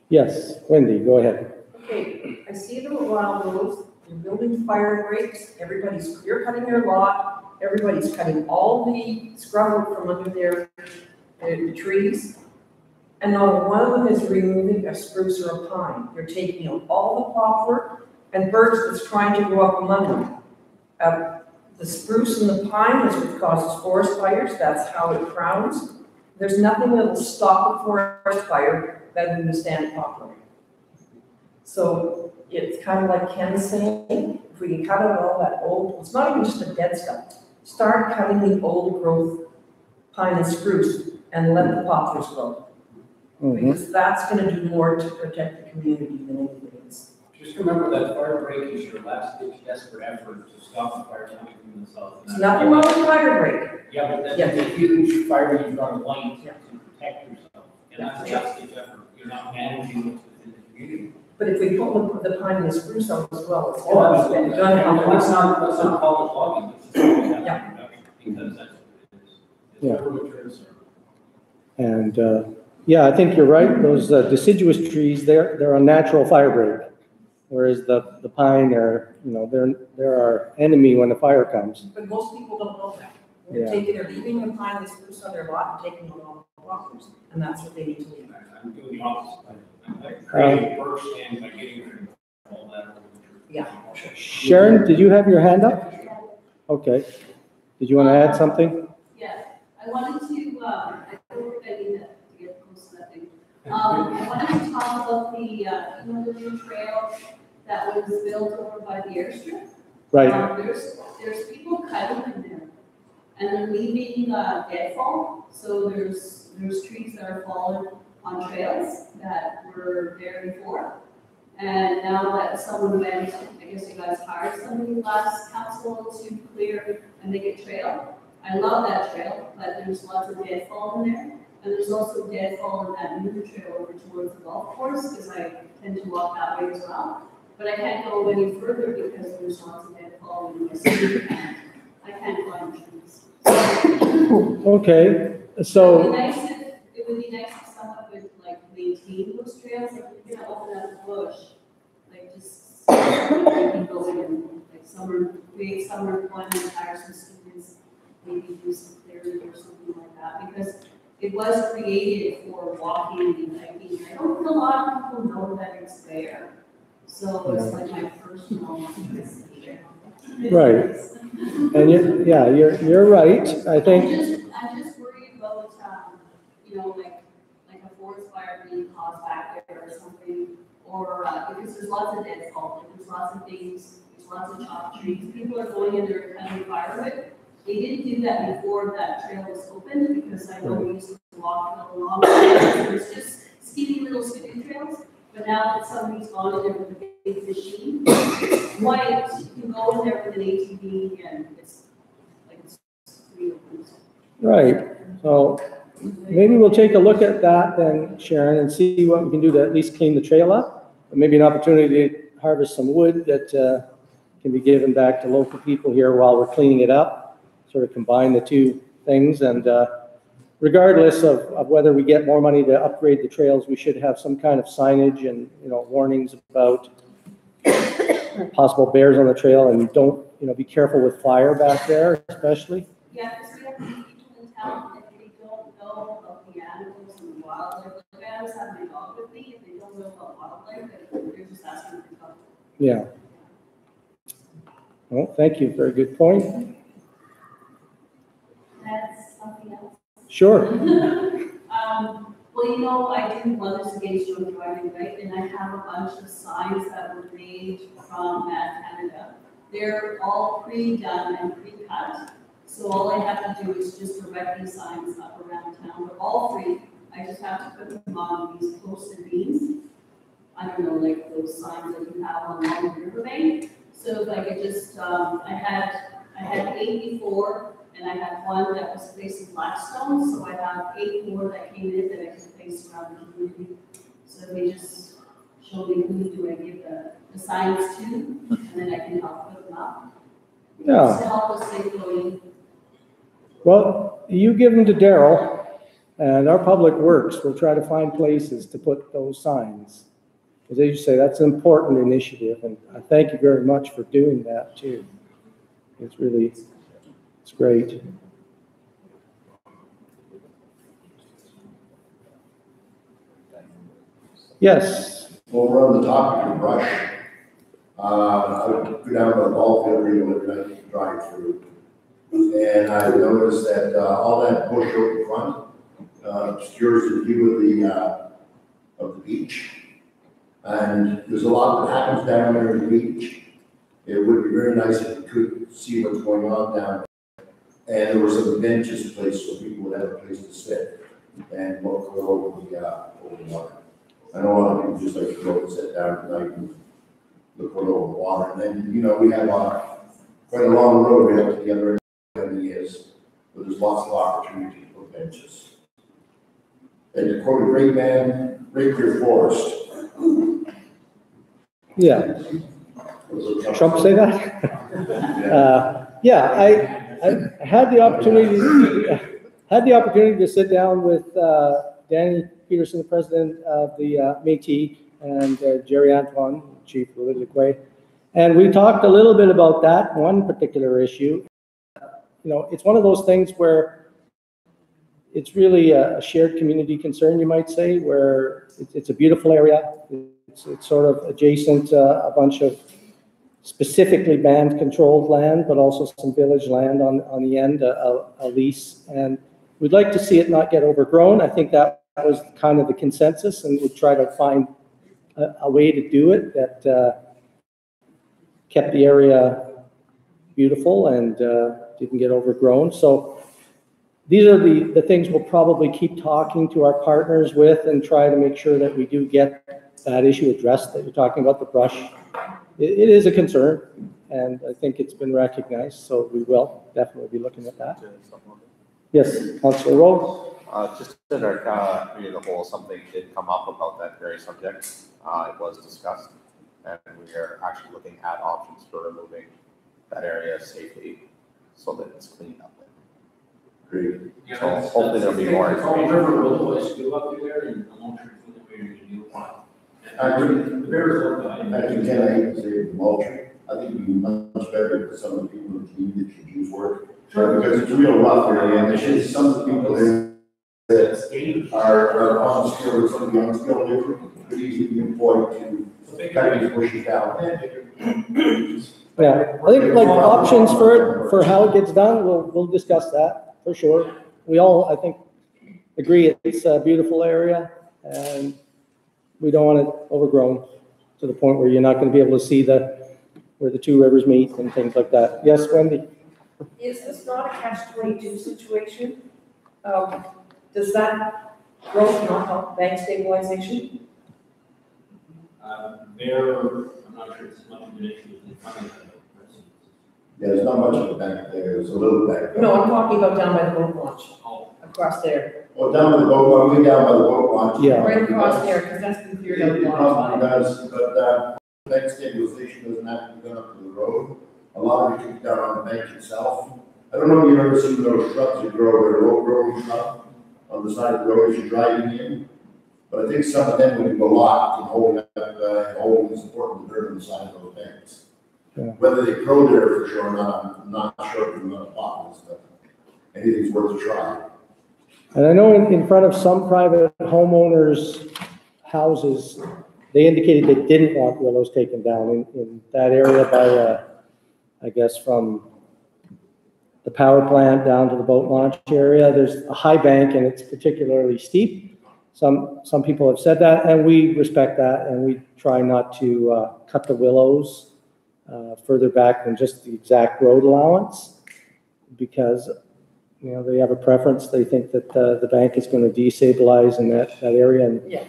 Yes, Wendy, go ahead. Okay, I see them around those, they're building fire breaks, everybody's clear cutting their lot, everybody's cutting all the scrub wood from under the trees. And not one of them is removing a spruce or a pine. They're taking out all the poplar and birds that's trying to grow up among them. The spruce and the pine is what causes forest fires, that's how it crowns. There's nothing that will stop a forest fire better than the stand poplar. So it's kind of like Ken's saying, if we can cut out all that old, it's not even just the dead stuff. Start cutting the old growth pine and spruce and let the poplars grow. Because that's going to do more to protect the community than anything else. Just remember that fire break is your last-ditch desperate effort to stop the fire coming from the south. There's nothing wrong with fire break. Yeah, but that's a huge fire you've got to light to protect yourself. And that's a last-ditch effort. You're not managing what's within the community. But if we pull the pine and the spruce out as well, it's Oh, going absolutely. to Let's not call it logging. Let's just call it Yeah. reduction, because that's what it is. It's Yeah. what we're trying to serve. And yeah, I think you're right. Those deciduous trees, they're a natural fire break, whereas the pine are, they're our enemy when the fire comes. But most people don't know that. Yeah. They're leaving the pine and the spruce on their lot and taking all the poplars, and that's what they need to leave. I'm doing the opposite. I'm creating a birch stand by getting rid of all that. Yeah. Sharon, did you have your hand up? Okay. Did you want to add something? Yeah, I wanted to, I think I need to get close to that thing. I wanted to talk about the new trail that was built over by the airstrip. Right. There's people cutting in there, and they're leaving deadfall. So there's trees that are fallen on trails that were there before. And now that someone went, I guess you guys hired somebody last council to clear and make a trail. I love that trail, but there's lots of deadfall in there. And there's also deadfall in that new trail over towards the golf course, because I tend to walk that way as well. But I can't go any further because there's lots of deadfall in my city, and I can't climb trees. Okay, so. It would be nice if someone would like maintain those trails, like if you're gonna open up a bush, like just people and like create summer employment, hire some students, maybe do some clearing or something like that, because it was created for walking and hiking. I don't think a lot of people know that it's there. So it's like my personal interest here. Right. And you're right. I think. I'm just worried about, like a forest fire being caused back there or something, or because there's lots of deadfall, there's lots of things, there's lots of chopped trees. People are going in there cutting firewood. They didn't do that before that trail was opened, because I know we used to walk along. There's just skinny little skipping trails. But now that somebody's gone in there with a big machine, white, you can go in there with an ATV and it's real. Right. So maybe we'll take a look at that then, Sharon, and see what we can do to at least clean the trail up. Maybe an opportunity to harvest some wood that can be given back to local people here while we're cleaning it up. Sort of combine the two things, and regardless of whether we get more money to upgrade the trails, we should have some kind of signage and warnings about possible bears on the trail, and don't be careful with fire back there, especially. Yeah, because we have people in town that they don't know about the animals and the wildlife, like I always have my dog with me, if they don't know about wildlife, they're just asking for help. Yeah. Well, thank you, very good point. That's something else. Sure. Well, you know, I do Mothers Against Drunk Driving, right? And I have a bunch of signs that were made from Mad Canada. They're all pre-done and pre-cut. So all I have to do is just erect these signs up around town. They're all free. I just have to put them on these posted beams. I don't know, like those signs that you have on the riverbank. So if I could just, I had 8 before, and I had one that was facing Blackstone, so I have 8 more that came in that I could place around the community. So they just show me who do I give the signs to, and then I can help put them up. Yeah. Just to help us stay going. Well, you give them to Daryl, and our Public Works will try to find places to put those signs. As you say, that's an important initiative, and I thank you very much for doing that too. It's really, it's great. Yes. Well, we're on the topic of brush. I would go down to the ball field every night to drive through. And I noticed that all that bush out in front obscures the view of the beach. And there's a lot that happens down there at the beach. It would be very nice if you could see what's going on down there. And there were some benches placed so people would have a place to sit and look over the water. I know a lot of people just like to go and sit down at night and look over the water. And then, you know, we have quite a long road we have together in the years, but there's lots of opportunity to put benches. And to quote a great man, Rapier Forest. Yeah. Trump say that? Yeah, I had the opportunity to sit down with Danny Peterson, the president of the Métis, and Jerry Antoine, chief of Lillooet, and we talked a little bit about that one particular issue. You know, it's one of those things where it's really a shared community concern, you might say, where it's a beautiful area. It's sort of adjacent a bunch of specifically band controlled land, but also some village land on the end, a lease. And we'd like to see it not get overgrown. I think that was kind of the consensus, and we'd try to find a way to do it that kept the area beautiful and didn't get overgrown. So these are the things we'll probably keep talking to our partners with and try to make sure that we do get that issue addressed that you're talking about, the brush. It is a concern, and I think it's been recognized, so we will definitely be looking at that. Yes, Councillor Rowe. Just in our committee of the whole, something did come up about that very subject. It was discussed, and we are actually looking at options for removing that area safely so that it's cleaned up. Great. So hopefully there'll be more information. River Road, still up there, and the long term for the very new one. I hate to say mulching. I think it'd be much better for some of the people in the community that could use work. Because it's real rough area, and there's just some of the people there that are on skill, some of the unskilled labor could easily be employed to cut these bushes down. Yeah, I think like options for how it gets done, we'll discuss that for sure. We all, I think, agree it's a beautiful area, and we don't want it overgrown to the point where you're not going to be able to see where the two rivers meet and things like that. Yes, Wendy? Is this not a catch-22 situation? Does that growth not help bank stabilization? I'm not sure it's much of an issue with the funding. Yeah, there's not much of a bank there, there's a little bank. No, I'm talking about down by the boat launch, across there. Well, down by the boat, way down by the boat launch. Yeah. Right across there, because that's been cleared out a It long probably time. does, but bank stabilization doesn't have to be done up to the road. A lot of it can be done on the bank itself. I don't know if you've ever seen those shrubs that grow, they're low growing shrubs on the side of the road as you're driving in. But I think some of them would go a lot in holding and supporting the dirt on the side of those banks. Yeah. Whether they grow there for sure or not, I'm not sure if I'm not botanist, but anything's worth a try. And I know in front of some private homeowners' houses, they indicated they didn't want willows taken down in that area by, I guess, from the power plant down to the boat launch area. There's a high bank and it's particularly steep. Some people have said that, and we respect that, and we try not to cut the willows further back than just the exact road allowance, because they have a preference. They think that the bank is going to destabilize in that area, and Yeah.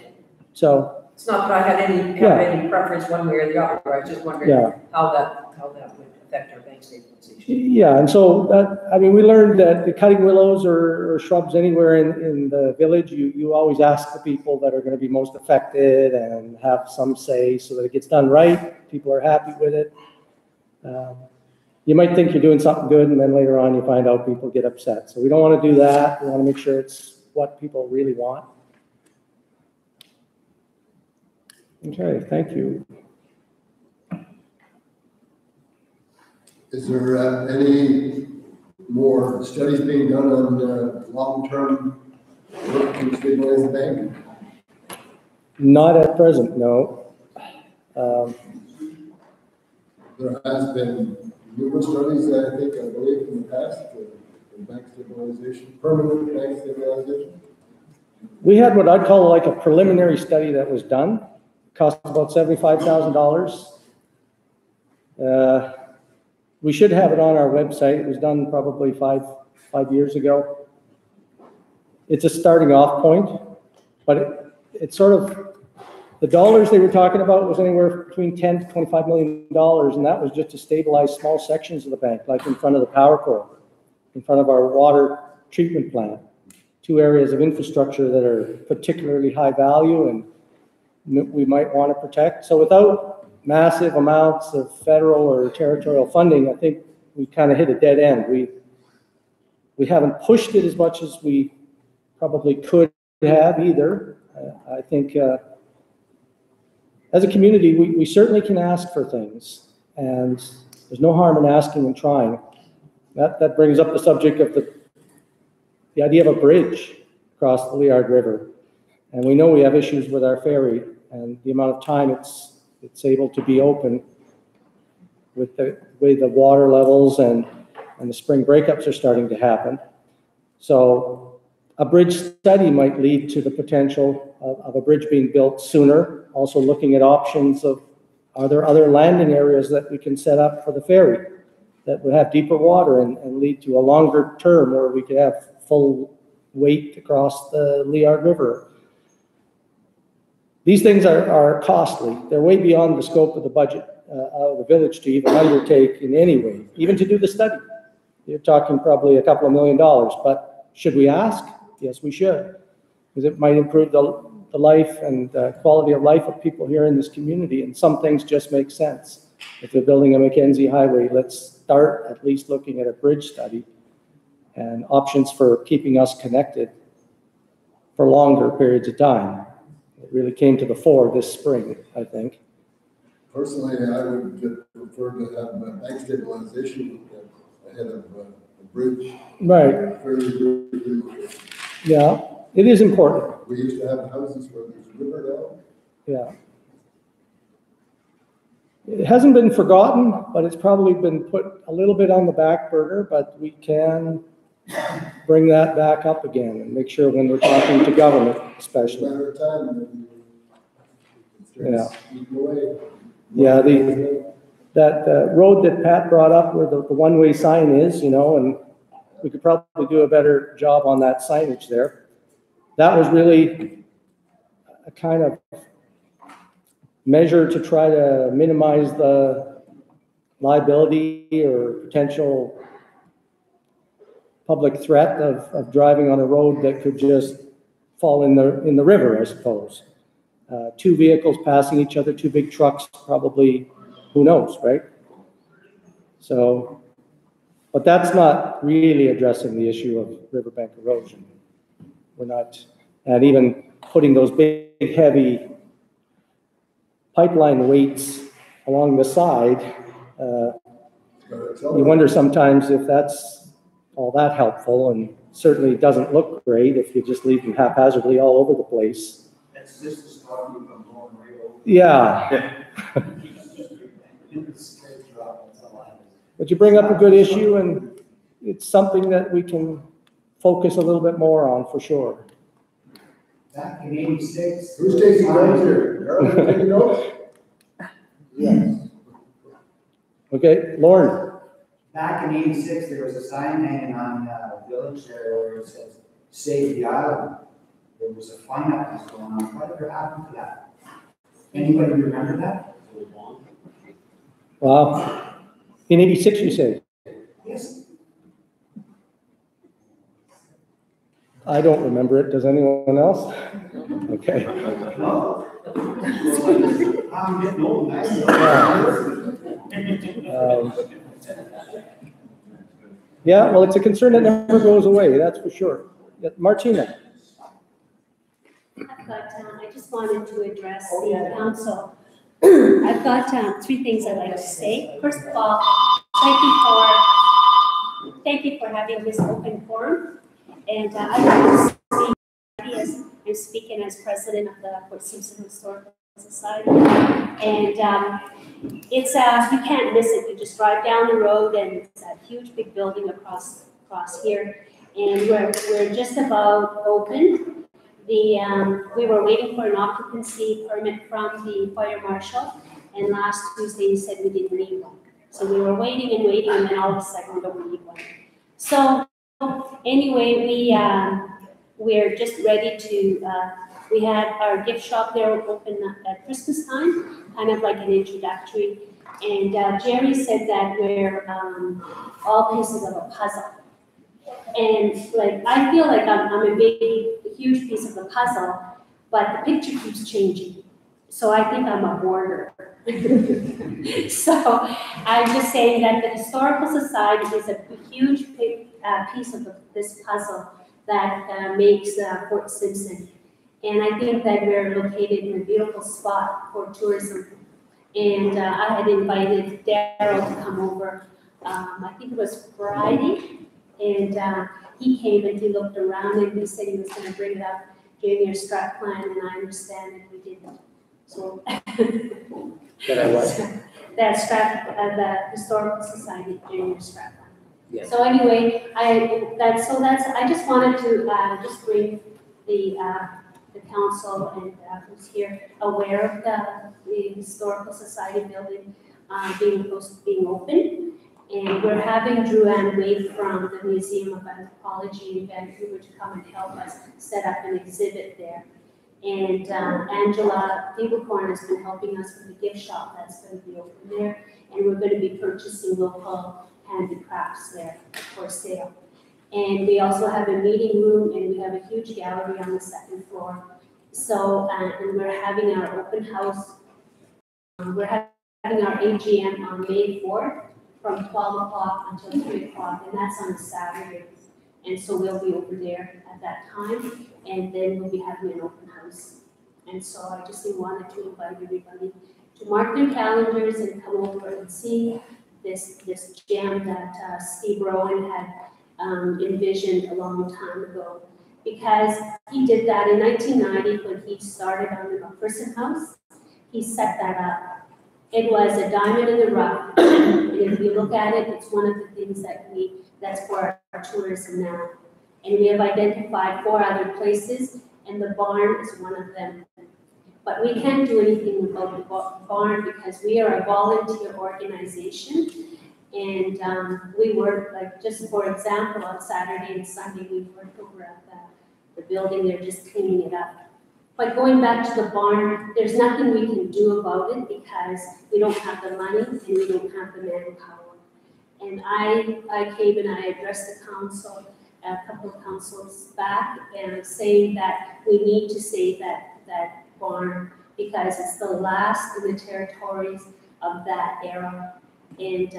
so. It's not that I had any preference one way or the other, I was just wondering Yeah. how that would affect our bank stabilization. Yeah, and so we learned that the cutting willows or shrubs anywhere in the village, you always ask the people that are going to be most affected and have some say so that it gets done right. People are happy with it. You might think you're doing something good, and then later on you find out people get upset. So we don't want to do that. We want to make sure it's what people really want. Okay, thank you. Is there any more studies being done on long-term work to stabilize the bank? Not at present, no. There has been numerous studies, I believe, in the past, for bank stabilization, permanent bank stabilization. We had what I'd call like a preliminary study that was done. Cost about $75,000. We should have it on our website. It was done probably five years ago. It's a starting off point, but it's sort of, the dollars they were talking about was anywhere between $10 to $25 million, and that was just to stabilize small sections of the bank, like in front of the power core, in front of our water treatment plant, two areas of infrastructure that are particularly high value and we might want to protect. So without massive amounts of federal or territorial funding, I think we kind of hit a dead end. We haven't pushed it as much as we probably could have either. I think as a community, we certainly can ask for things, and there's no harm in asking and trying. That brings up the subject of the idea of a bridge across the Liard River. And we know we have issues with our ferry and the amount of time it's able to be open with the way the water levels and the spring breakups are starting to happen. So a bridge study might lead to the potential of a bridge being built sooner. Also looking at options of, are there other landing areas that we can set up for the ferry that would have deeper water and lead to a longer term where we could have full weight across the Liard River. These things are costly. They're way beyond the scope of the budget of the village to even undertake in any way, even to do the study. You're talking probably a couple of $1 million, but should we ask? Yes, we should, because it might improve the life and quality of life of people here in this community, and some things just make sense. If they're building a Mackenzie Highway, let's start at least looking at a bridge study and options for keeping us connected for longer periods of time. It really came to the fore this spring, I think. Personally, I would prefer to have bank stabilization ahead of a bridge. Right. Yeah, it is important. We used to have houses where there's a river now. Yeah. It hasn't been forgotten, but it's probably been put a little bit on the back burner, but we can bring that back up again and make sure when we're talking to government, especially. Matter of time. Yeah. Yeah, that road that Pat brought up where the one-way sign is, and we could probably do a better job on that signage there. That was really a kind of measure to try to minimize the liability or potential public threat of driving on a road that could just fall in the river, I suppose. Two vehicles passing each other, two big trucks, probably, who knows, right? So, but that's not really addressing the issue of riverbank erosion. We're not, and even putting those big, heavy pipeline weights along the side, you wonder sometimes if that's all that helpful, and certainly doesn't look great if you just leave them haphazardly all over the place. That's just a start, you come going right over. Yeah. But you bring up a good issue, and it's something that we can focus a little bit more on for sure. Back in '86. Who's taking notes here? Carol, taking notes? Yes. Okay, Lauren? Back in '86, there was a sign hanging on Village there where it says, "Save the Island." There was a fine that was going on. Whatever happened to that? Anybody remember that? Wow. In 86, you say? Yes. I don't remember it. Does anyone else? Okay. No. I'm getting old, nice. Yeah, well, it's a concern that never goes away, that's for sure. Yeah, Martina? I just wanted to address the council. I've got 3 things I'd like to say. First of all, thank you for having this open forum. And I'd like to speak, I'm speaking as president of the Fort Simpson Historical Society. And it's you can't miss it. You just drive down the road and it's a huge big building across here. And we're just about open. We were waiting for an occupancy permit from the fire marshal, and last Tuesday he said we didn't need one. So we were waiting, and then all of a sudden we don't need one. So anyway, we're just ready to. We had our gift shop there open at Christmas time, kind of like an introductory. And Jerry said that we're all pieces of a puzzle. And like, I feel like I'm a huge piece of the puzzle, but the picture keeps changing. So I think I'm a border. So I'm just saying that the Historical Society is a huge piece of this puzzle that makes Fort Simpson. And I think that we're located in a beautiful spot for tourism. And I had invited Daryl to come over, I think it was Friday. And he came and he looked around and he said he was going to bring it up during your strat plan, and I understand that we didn't. So the Historical Society during your strat plan. Yes. So anyway, I just wanted to just bring the council and who's here aware of the Historical Society building being open. And we're having Drew Ann Wade from the Museum of Anthropology in Vancouver to come and help us set up an exhibit there. And Angela Deebercorn has been helping us with the gift shop that's going to be open there. And we're going to be purchasing local handicrafts there for sale. And we also have a meeting room, and we have a huge gallery on the 2nd floor. So, and we're having our open house. We're having our AGM on May 4th. From 12 o'clock until 3 o'clock, and that's on a Saturday. And so we'll be over there at that time, and then we'll be having an open house. And so I just wanted to invite everybody to mark their calendars and come over and see this gem that Steve Rowan had envisioned a long time ago. Because he did that in 1990 when he started on the McPherson House. He set that up. It was a diamond in the rough. And if you look at it, it's one of the things that's for our tourism now. And we have identified 4 other places, and the barn is one of them. But we can't do anything about the barn because we are a volunteer organization. And we work, like, just for example, on Saturday and Sunday, we work over at the building. They're just cleaning it up. But going back to the barn, there's nothing we can do about it because we don't have the money and we don't have the manpower. And I came and I addressed the council, a couple of councils back, and saying that we need to save that barn because it's the last in the territories of that era. And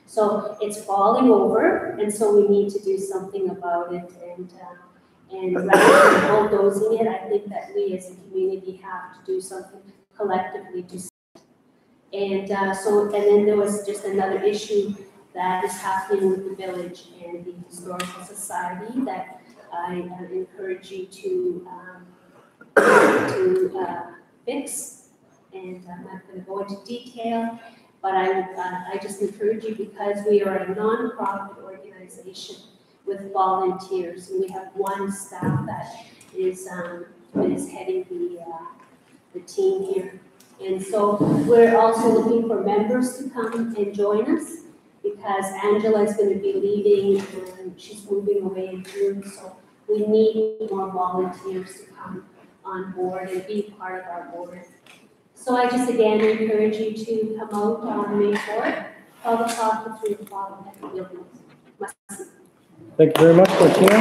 so it's falling over, and so we need to do something about it. And rather than bulldozing it, I think that we as a community have to do something collectively to. And then there was just another issue that is happening with the village and the historical society that I encourage you to fix. And I'm not going to go into detail, but I just encourage you, because we are a non-profit organization with volunteers, and we have one staff that is heading the team here. And so we're also looking for members to come and join us, because Angela is going to be leaving and she's moving away in June. So we need more volunteers to come on board and be part of our board. So I just again encourage you to come out on May 4th, 12 o'clock to 3 o'clock at the building. Thank you very much, Martina.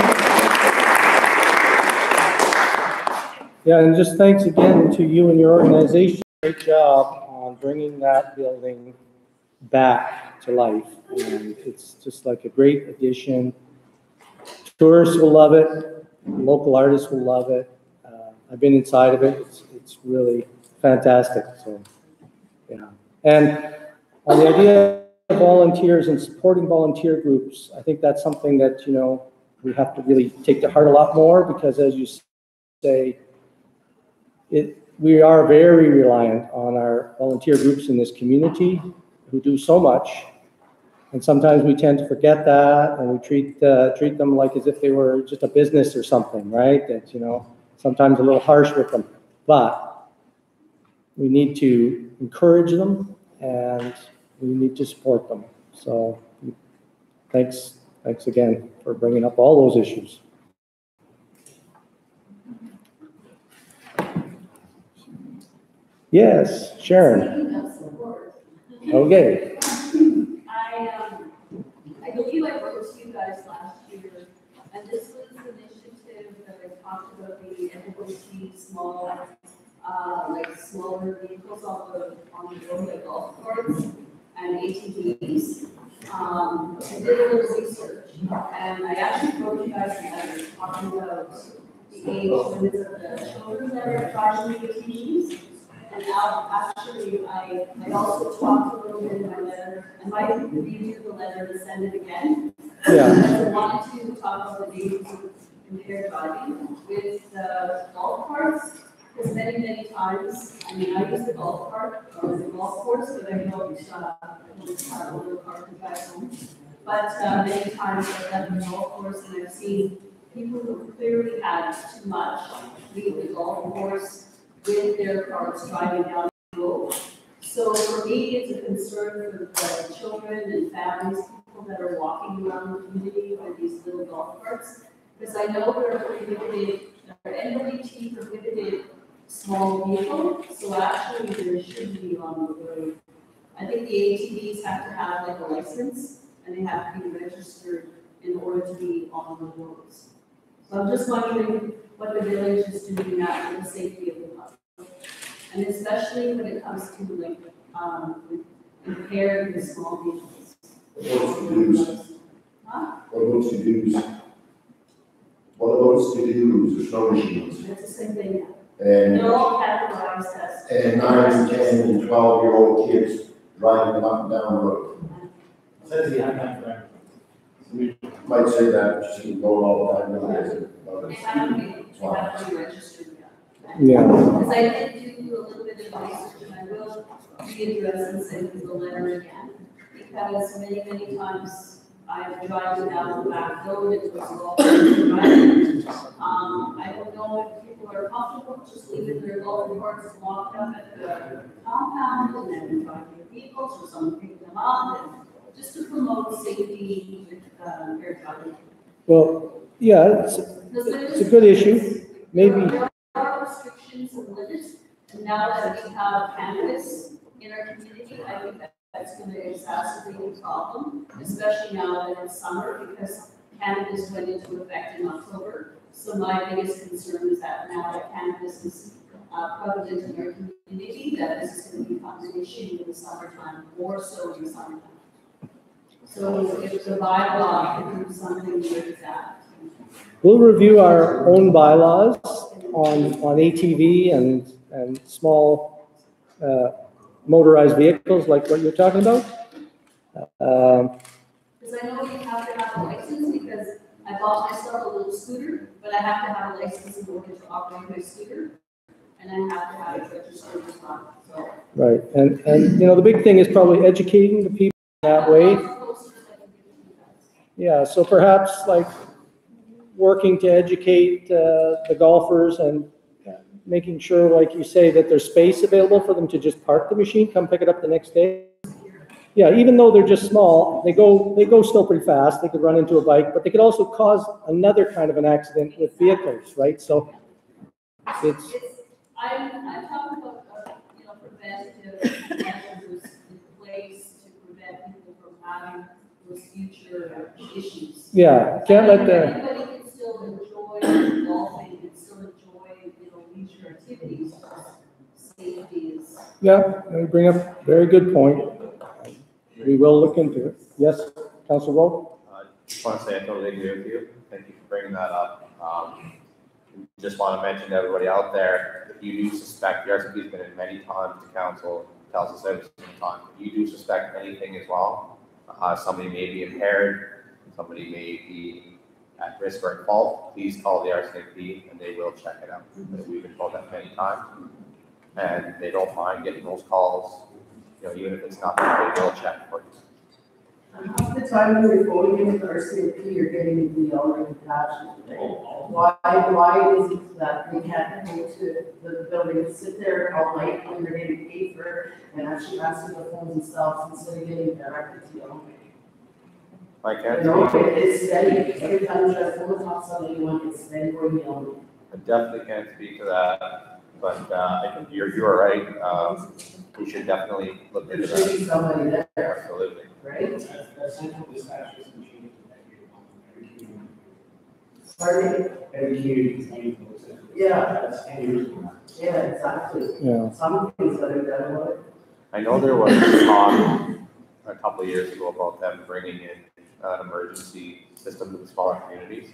Yeah, and just thanks again to you and your organization. Great job on bringing that building back to life. And it's just like a great addition. Tourists will love it. Local artists will love it. I've been inside of it. It's really fantastic. So, yeah. And on the idea of volunteers and supporting volunteer groups, I think that's something that, you know, we have to really take to heart a lot more, because as you say, we are very reliant on our volunteer groups in this community who do so much. And sometimes we tend to forget that, and we treat them like as if they were just a business or something, right? That, you know, sometimes a little harsh with them. But we need to encourage them, and we need to support them. So thanks again for bringing up all those issues. Yes, Sharon. Okay. I believe I wrote to you guys last year, and this was an initiative that I talked about the NWC small, like smaller vehicles on the road, like golf carts and ATVs. I did a little research, and I actually wrote you guys a letter talking about the age limits of the children that are driving the ATVs. And actually, I also talked a little bit in my letter. I might redo the letter and send it again. Yeah. I wanted to talk about the dangers of impaired driving with the golf carts, because many times, I mean, I use the golf cart or the golf course, but I don't have a little cart to drive home. But many times I've done the golf course, and I've seen people who clearly had too much leave the golf course with their carts driving down the road. So for me, it's a concern for the children and families, people that are walking around the community with these little golf carts, because I know they're prohibited, they're NWT prohibited small vehicle, so actually there should be on the road. I think the ATVs have to have like a license, and they have to be registered in order to be on the roads. So I'm just wondering what the village is doing now for the safety of the public, and especially when it comes to like impaired and small vehicles. What about to-dos? What about to-dos or snow machines? It's the same thing. And They're all categorized as. and 9, 10, and 12-year-old kids driving up and down the road. Says the I'm friend. We might say that, just keep going all the time. They have to be registered. Yeah. Because I did do a little bit of research, and I will readdress and send you the letter again, because many times I'm driving down the back road, it was all driving. I don't know if people are comfortable just leaving their golf carts locked up at the compound and then driving their vehicles, or someone picking them up, and just to promote safety with air driving. Well, yeah, it's a good issue. Maybe. There are restrictions and limits, and now that we have cannabis in our community, I think that's going to exacerbate the problem, especially now that it's summer, because cannabis went into effect in October. So my biggest concern is that now that cannabis is prevalent in our community, that this is going to become an issue in the summertime, more so in the summertime. So if the bylaw can do something with that. We'll review our own bylaws on ATV and small motorized vehicles like what you're talking about. Because I know you have to have a license, because I bought myself a little scooter, but I have to have a license in order to operate my scooter. And I have to have it registered as well, so. Right, and, you know, the big thing is probably educating the people that way. Yeah, so perhaps like working to educate the golfers and making sure, like you say, that there's space available for them to just park the machine, come pick it up the next day. Yeah, even though they're just small, they go still pretty fast. They could run into a bike, but they could also cause another kind of an accident with vehicles, right? So it's. I'm talking about, you know, preventative measures in place to prevent people from having those future issues. Yeah, can't let the. Everybody can still enjoy golfing and still enjoy, you know, leisure activities. Safety is. Yeah, you bring up a very good point. We will look into it. Yes, Councilor Rowe? I just want to say I totally agree with you. Thank you for bringing that up. Just want to mention to everybody out there, if you do suspect, the RCMP's been in many times to council, tells us every single time, if you do suspect anything as well, somebody may be impaired, somebody may be at risk or at fault, please call the RCMP and they will check it out. We've been told that many times, and they don't mind getting those calls. You know, even if it's not, they will check for you. Half the time when you're voting in the RCMP, you're getting the already passion. Why is it that they can't go to the building, sit there all night when they're getting paid for it and actually answer the phones themselves instead of getting directed to you? I can't. You know, it's steady. Every time you try to phone talk to someone, it's steady going on. I definitely can't speak to that, but I think you're right. We should definitely look into There should be that. somebody there, Absolutely. right? Central dispatch is machine. Sorry. Every community. Yeah. That's 10 years from now. Yeah, exactly. Yeah. Some things that are done about it. I know there was talk a couple of years ago about them bringing in an emergency system to the smaller communities.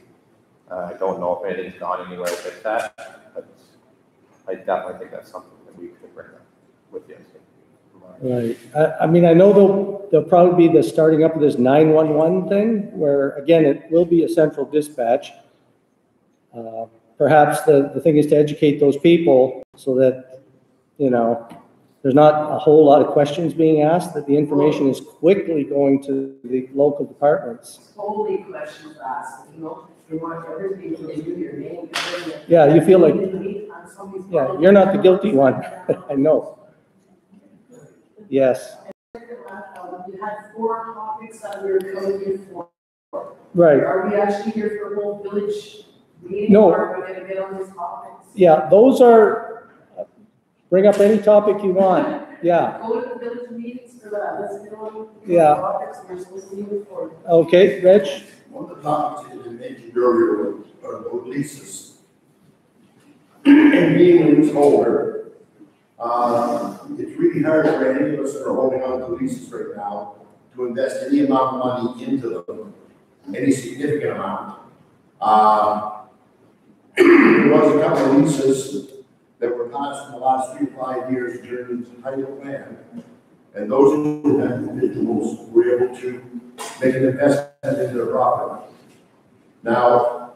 I don't know if anything's gone anywhere with that, but I definitely think that's something that we could bring up with you. Right. I mean, I know there'll probably be the starting up of this 911 thing where, again, it will be a central dispatch. Perhaps the thing is to educate those people so that, you know, there's not a whole lot of questions being asked, that the information is quickly going to the local departments. Totally questions asked, you know, you want everything to do your name. Yeah, you feel like, yeah, you're not the guilty one. I know. Yes. You had 4 topics that we were coming here for. Right. Are we actually here for a whole village meeting? No. Or are we gonna get on these topics? Yeah, those are, bring up any topic you want. Yeah. Go to the village meetings for that, let's get on. Yeah. Topics we're supposed to meet for. Okay, Reg? One of the topics that you mentioned earlier are about leases. And being a leaseholder, it's really hard for any of us that are holding on to leases right now to invest any amount of money into them, any significant amount. There was a couple of leases that were passed in the last 3 to 5 years during the title plan, and those individuals were able to make an investment into their property. Now,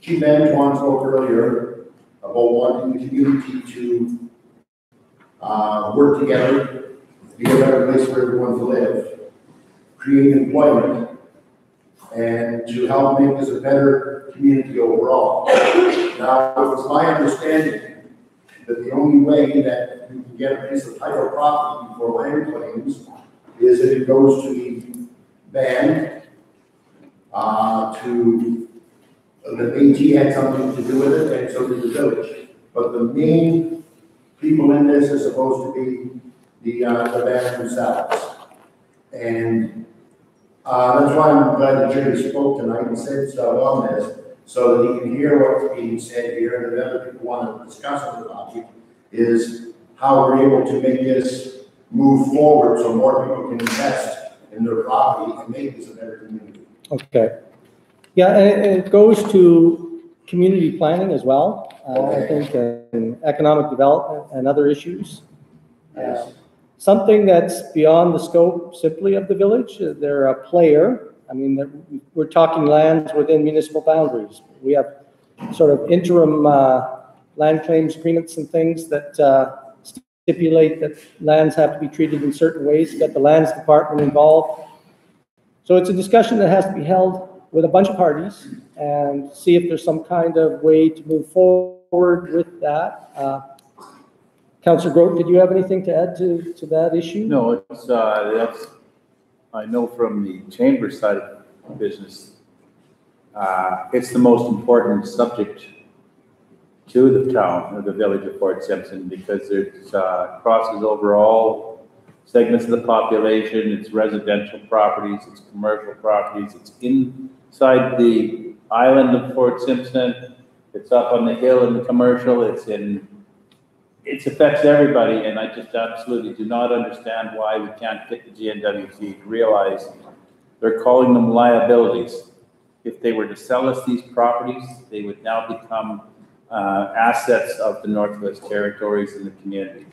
Chief Antoine spoke earlier about wanting the community to work together, be a better place for everyone to live, create employment, and to help make this a better community overall. Now, it was my understanding that the only way that you can get a piece of title property for land claims is that it goes to the band, the AG had something to do with it, and so did the village. But the main people in this are supposed to be the band themselves. And that's why I'm glad that Jerry spoke tonight and said stuff on this, so that he can hear what's being said here, and if other people want to discuss on the topic, is how we're able to make this move forward so more people can invest in their property and make this a better community. Okay. Yeah, and it goes to community planning as well, I think, and economic development and other issues. Something that's beyond the scope simply of the village. They're a player I mean, we're talking lands within municipal boundaries. We have sort of interim land claims agreements and things that stipulate that lands have to be treated in certain ways, get the lands department involved. So it's a discussion that has to be held with a bunch of parties and see if there's some kind of way to move forward with that. Councillor Grote, did you have anything to add to that issue? No, it's, that's, I know from the chamber side of business, it's the most important subject to the town or the village of Fort Simpson because it crosses over all segments of the population. It's residential properties, it's commercial properties, it's inside the island of Fort Simpson, it's up on the hill in the commercial, it affects everybody, and I just absolutely do not understand why we can't get the GNWC to realize they're calling them liabilities. If they were to sell us these properties, they would now become assets of the Northwest Territories and the communities.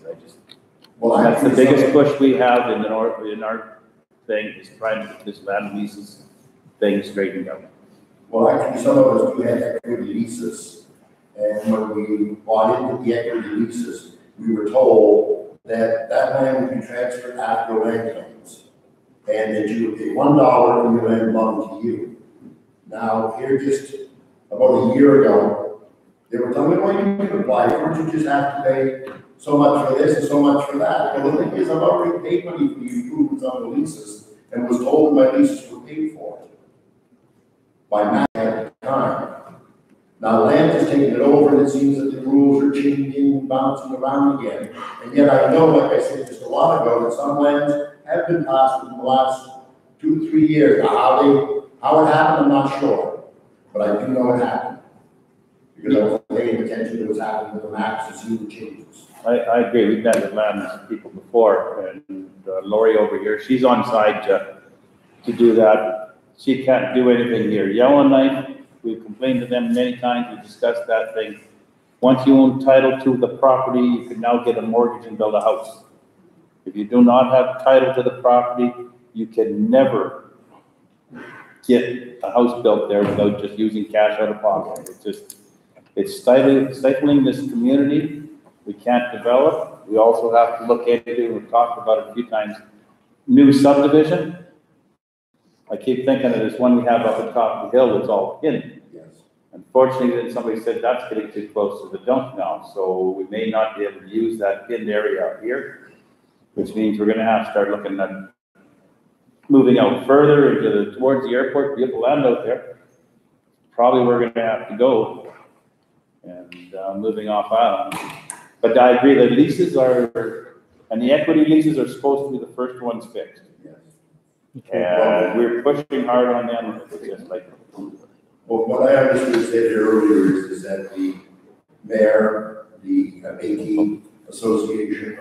That's the biggest push we have in our thing is trying to get this land leases thing straightened out. Well, actually, some of us do have equity leases. And when we bought into the equity leases, we were told that that land would be transferred after land claims. And that you would pay $1 and your land belonged to you. Now, here just about a year ago, they were telling me, well, you can apply for it, you just have to pay so much for this and so much for that. And the thing is, I've already paid money for the improvements on the leases and was told my leases were paid for by Matt at the time. Now, land has taken it over, and it seems that the rules are changing and bouncing around again. And yet I know, like I said just a while ago, that some lands have been passed in the last 2-3 years. Now, how it happened, I'm not sure. But I do know it happened. Because I was paying attention to what's happening with the maps to see the changes. I agree. We've met with land people before, and Lori over here, she's on side to do that. She can't do anything here. Yellowknife, we've complained to them many times. We discussed that thing. Once you own title to the property, you can now get a mortgage and build a house. If you do not have title to the property, you can never get a house built there without just using cash out of pocket. It's stifling this community. We can't develop. We also have to look into, we've talked about it a few times, new subdivision. I keep thinking of this one we have up at top of the hill that's all pinned. Yes. Unfortunately, then somebody said that's getting too close to the dump now, so we may not be able to use that pinned area out here, which means we're gonna have to start looking at moving out further towards the airport, beautiful land out there. Probably we're gonna have to go and moving off island. But I agree, the leases and the equity leases are supposed to be the first ones fixed. And we're pushing hard on them, it's just like. Well, what I understood stated earlier is that the mayor, the AT Association,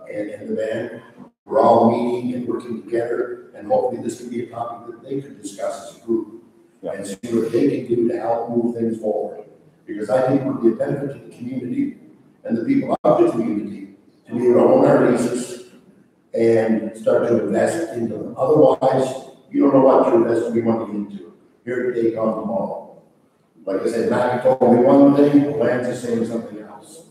and the band, we're all meeting and working together, and hopefully this can be a topic that they could discuss as a group and see what they can do to help move things forward. Because I think it would be a benefit to the community and the people of the community to be able to own our leases and start to invest into them. Otherwise, you don't know what to invest your money into. Here to take on tomorrow. Like I said, Matt told me one thing, Lance is saying something else.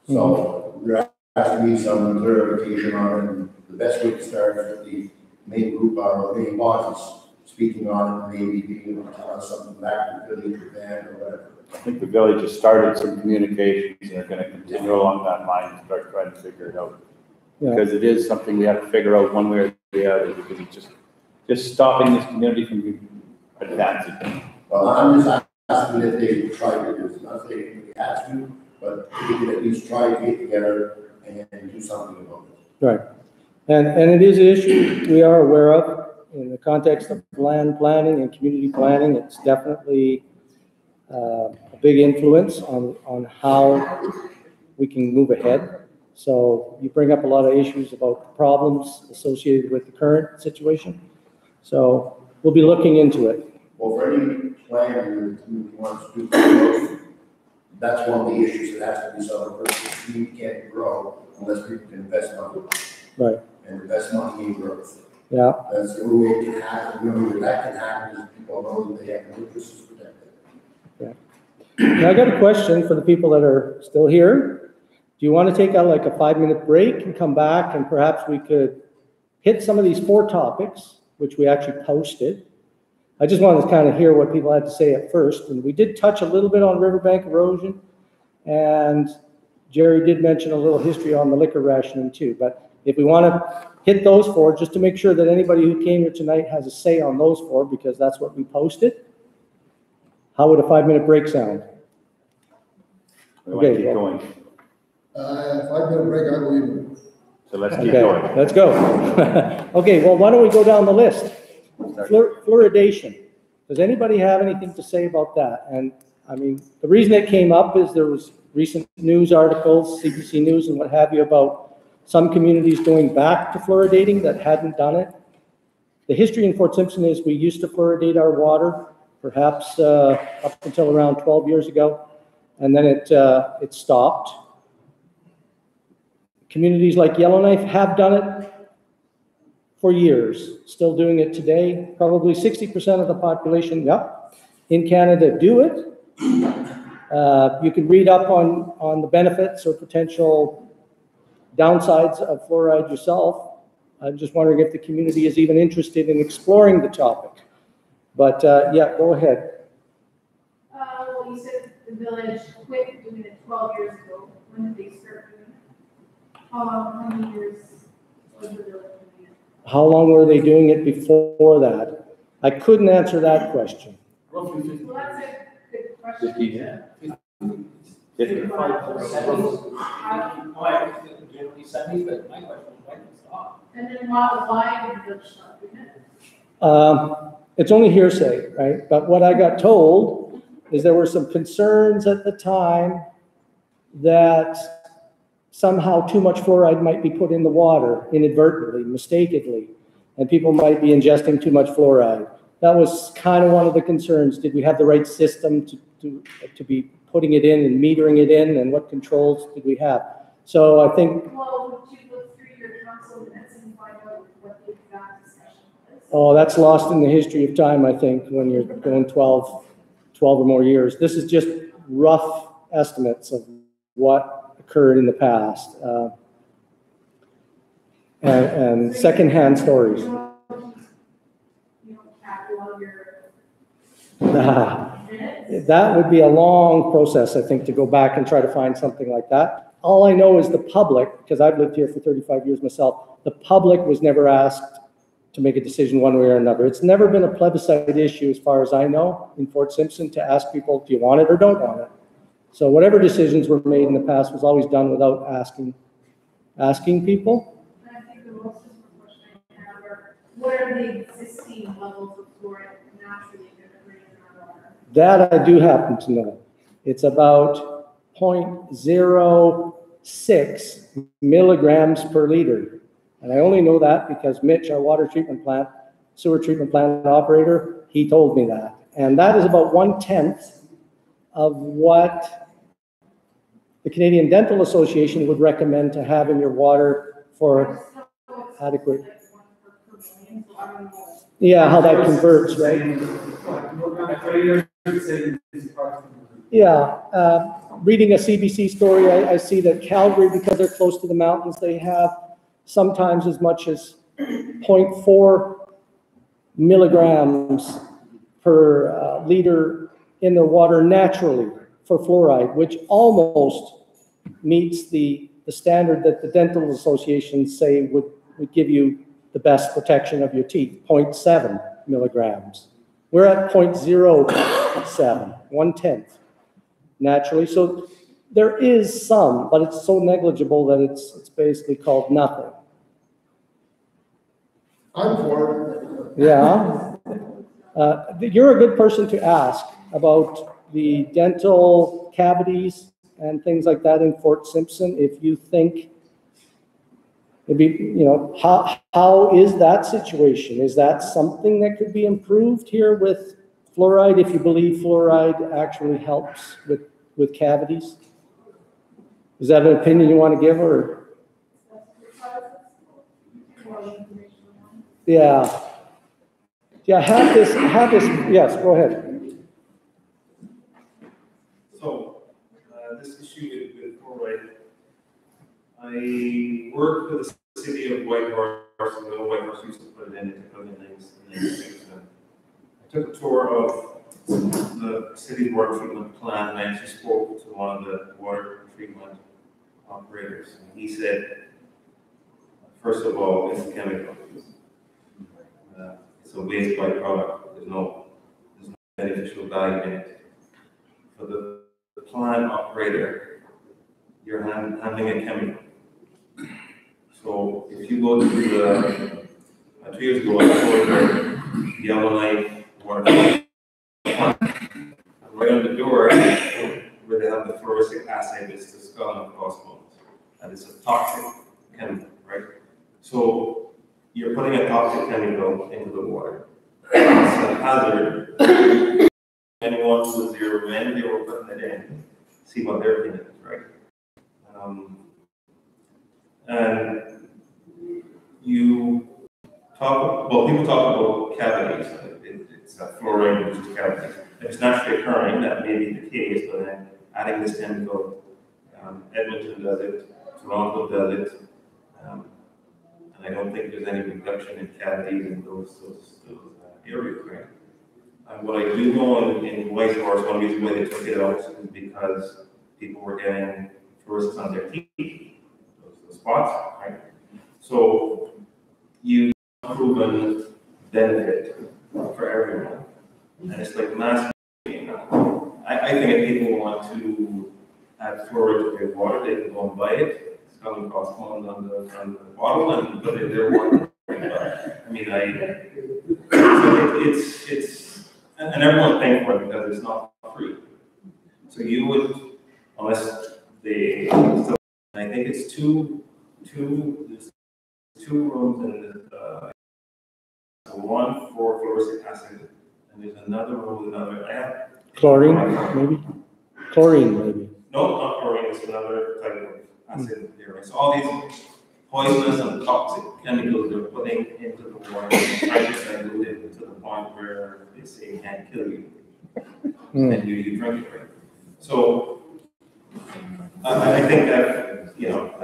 So you're asking me some clarification on it, and the best way to start is the main group, our main bosses speaking on it, maybe being able to tell us something back to the village or band or whatever. I think the village has started some communications and are going to continue along that line and start trying to figure it out. Yeah. Because it is something we have to figure out one way or the other, because it's just stopping this community from advancing. Well, I'm just asking if they try to do it. Not saying they have to, but they can at least try to get together and do something about it. Right. And it is an issue we are aware of in the context of land planning and community planning. It's definitely a big influence on how we can move ahead. So you bring up a lot of issues about problems associated with the current situation. So we'll be looking into it. Well, for any plan the community wants to do, that's one of the issues that has to be solved first. The community can't grow unless people can invest money. Right. And invest money in growth. Yeah. That's the only way it can happen, the only way that can happen is people know that they have no interests protected. Now, I got a question for the people that are still here. Do you want to take like a 5-minute break and come back, and perhaps we could hit some of these 4 topics, which we actually posted? I just wanted to kind of hear what people had to say at first. And we did touch a little bit on riverbank erosion, and Jerry did mention a little history on the liquor rationing too. But if we want to hit those 4, just to make sure that anybody who came here tonight has a say on those 4, because that's what we posted. How would a 5-minute break sound? We want to keep going. 5-minute break, I believe. So let's keep Okay, going. let's go. Okay, well, why don't we go down the list? Fluoridation. Does anybody have anything to say about that? And I mean, the reason it came up is there was recent news articles, CBC News and what have you, about some communities going back to fluoridating that hadn't done it. The history in Fort Simpson is we used to fluoridate our water, perhaps up until around 12 years ago, and then it stopped. Communities like Yellowknife have done it for years, still doing it today. Probably 60% of the population, in Canada do it. You can read up on the benefits or potential downsides of fluoride yourself. I'm just wondering if the community is even interested in exploring the topic. But yeah, go ahead. Well, you said the village quit doing it 12 years ago. When did they start doing it? How many years was the village doing it? How long were they doing it before that? I couldn't answer that question. Well, that's a good question. 15 years. 55 or 70s. I think the generally 70s, but my question was why did it stop? And then why did the village stop doing it? It's only hearsay, right? But what I got told is there were some concerns at the time that somehow too much fluoride might be put in the water inadvertently, mistakenly, and people might be ingesting too much fluoride. That was kind of one of the concerns. Did we have the right system to be putting it in and metering it in, and what controls did we have? So I think... Well, would you look through your council minutes and find out what the exact discussion was? Oh, that's lost in the history of time, I think, when you're going 12 or more years. This is just rough estimates of what occurred in the past. And secondhand stories. That would be a long process, I think, to go back and try to find something like that. All I know is the public, because I've lived here for 35 years myself, the public was never asked to make a decision one way or another. It's never been a plebiscite issue, as far as I know, in Fort Simpson, to ask people, do you want it or don't want it? So whatever decisions were made in the past was always done without asking people. And I think the most important question I have are, what are the existing levels of fluoride naturally that are in our water? That I do happen to know. It's about 0.06 milligrams per liter. And I only know that because Mitch, our sewer treatment plant operator, he told me that. And that is about 1/10 of what the Canadian Dental Association would recommend to have in your water for adequate. Yeah, how that converts, right? Yeah, reading a CBC story, I see that Calgary, because they're close to the mountains, they have sometimes as much as 0.4 milligrams per liter in their water naturally for fluoride, which almost meets the standard that the dental associations say would give you the best protection of your teeth, 0.7 milligrams. We're at 0.07, 1/10 naturally. So there is some, but it's so negligible that it's basically called nothing. I'm for it. Yeah. You're a good person to ask about the dental cavities and things like that in Fort Simpson. If you think it'd be, how is that situation? Is that something that could be improved here with fluoride, if you believe fluoride actually helps with cavities? Is that an opinion you want to give, or? Yeah. Yeah, have this, yes, go ahead. So, this issue with fluoride, I worked with the city of Whitehorse, and the Whitehorse used to put it in 2006. I took a tour of the city's water treatment plant, and I actually spoke to one of the water treatment operators. And he said, first of all, it's a chemical. It's a waste byproduct. There's no beneficial value in it. For the plant operator, you're handling a chemical. So if you go to the 2 years ago, I toured the Yellowknife water plant. Right on the door, where they have the fluoric acid, it's the skull and crossbones, and it's a toxic chemical, right? So you're putting a toxic chemical into the water. It's a hazard. Anyone who was there when they were putting it in, see what their opinion is, right? And you talk, well, people talk about cavities. It's a fluoride induced cavities. If it's naturally occurring, that may be the case, but then adding this chemical, Edmonton does it, Toronto does it, and I don't think there's any reduction in cavities in those areas, right? What I do know in Whitehorse, one reason why they took it out is because people were getting fluorescence on their teeth, those spots, right? So you proven benefit for everyone, and it's like mass. I think if people want to add fluoride to their water, they can go and buy it. It's going to cost $1 on the bottle and put it in their water. I mean, it's and everyone's paying for it because it's not free. So you would, unless they, so I think it's there's two rooms in the, one for fluoric acid, and there's another room with another. Chlorine, maybe? Chlorine, maybe. No, not chlorine, it's another type of acid here. So all these poisonous and toxic chemicals they're putting into the water, trying to dilute it to the point where they say it can't kill you, and you drink it, right? So I think that, you know, if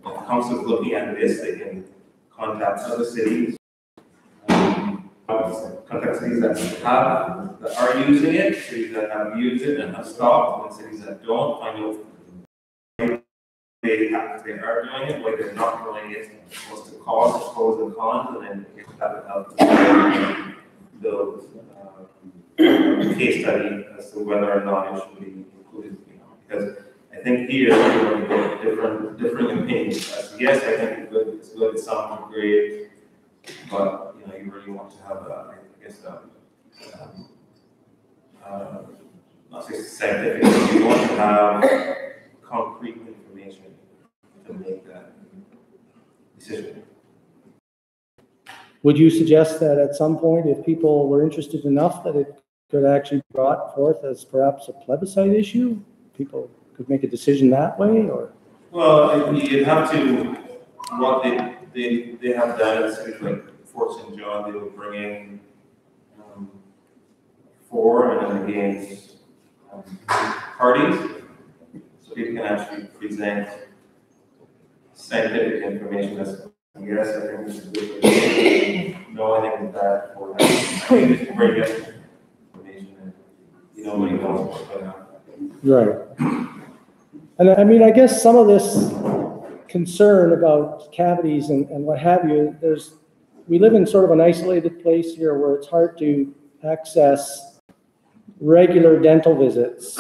the council is looking at this, they can contact other cities, contact cities that are using it, cities that have used it and have stopped, and cities that don't. I know they are doing it, why they're not doing it, what's the cost, pros and cons, and then that would help to build a case study as to whether or not it should be included, you know, because I think here we're going to get different opinions. Yes, I think it's good, it sounds great, but you know, you really want to have not say scientific, but you want to have concrete information to make that decision. Would you suggest that at some point, if people were interested enough, that it could actually be brought forth as perhaps a plebiscite issue? People could make a decision that way, or? Well, you'd have to, what they have done in cities like Fort St. John, they will bring in for and against parties, so people can actually present scientific information. That's, yes, I think this is good. No, I think it's bad for that. Just bring in information and nobody knows what's going on. Right. And I mean, I guess some of this concern about cavities and what have you, we live in sort of an isolated place here where it's hard to access regular dental visits.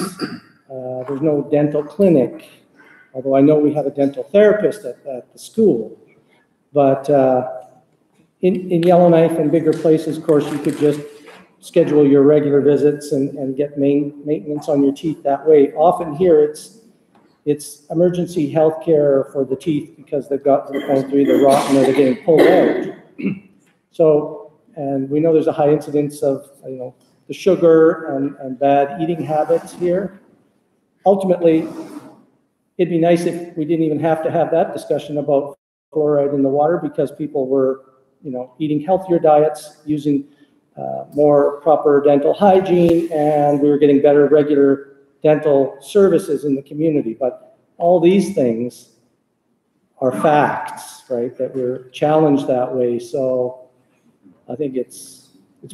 There's no dental clinic, although I know we have a dental therapist at the school. But in Yellowknife and bigger places, of course, you could just schedule your regular visits and get maintenance on your teeth that way. Often here it's emergency health care for the teeth because they've got to the point they're either rotten or they're getting pulled out. So, and we know there's a high incidence of, you know, the sugar and bad eating habits here. Ultimately, it'd be nice if we didn't even have to have that discussion about fluoride in the water because people were eating healthier diets, using more proper dental hygiene, and we were getting better regular dental services in the community. But all these things are facts, right, that we're challenged that way. So I think it's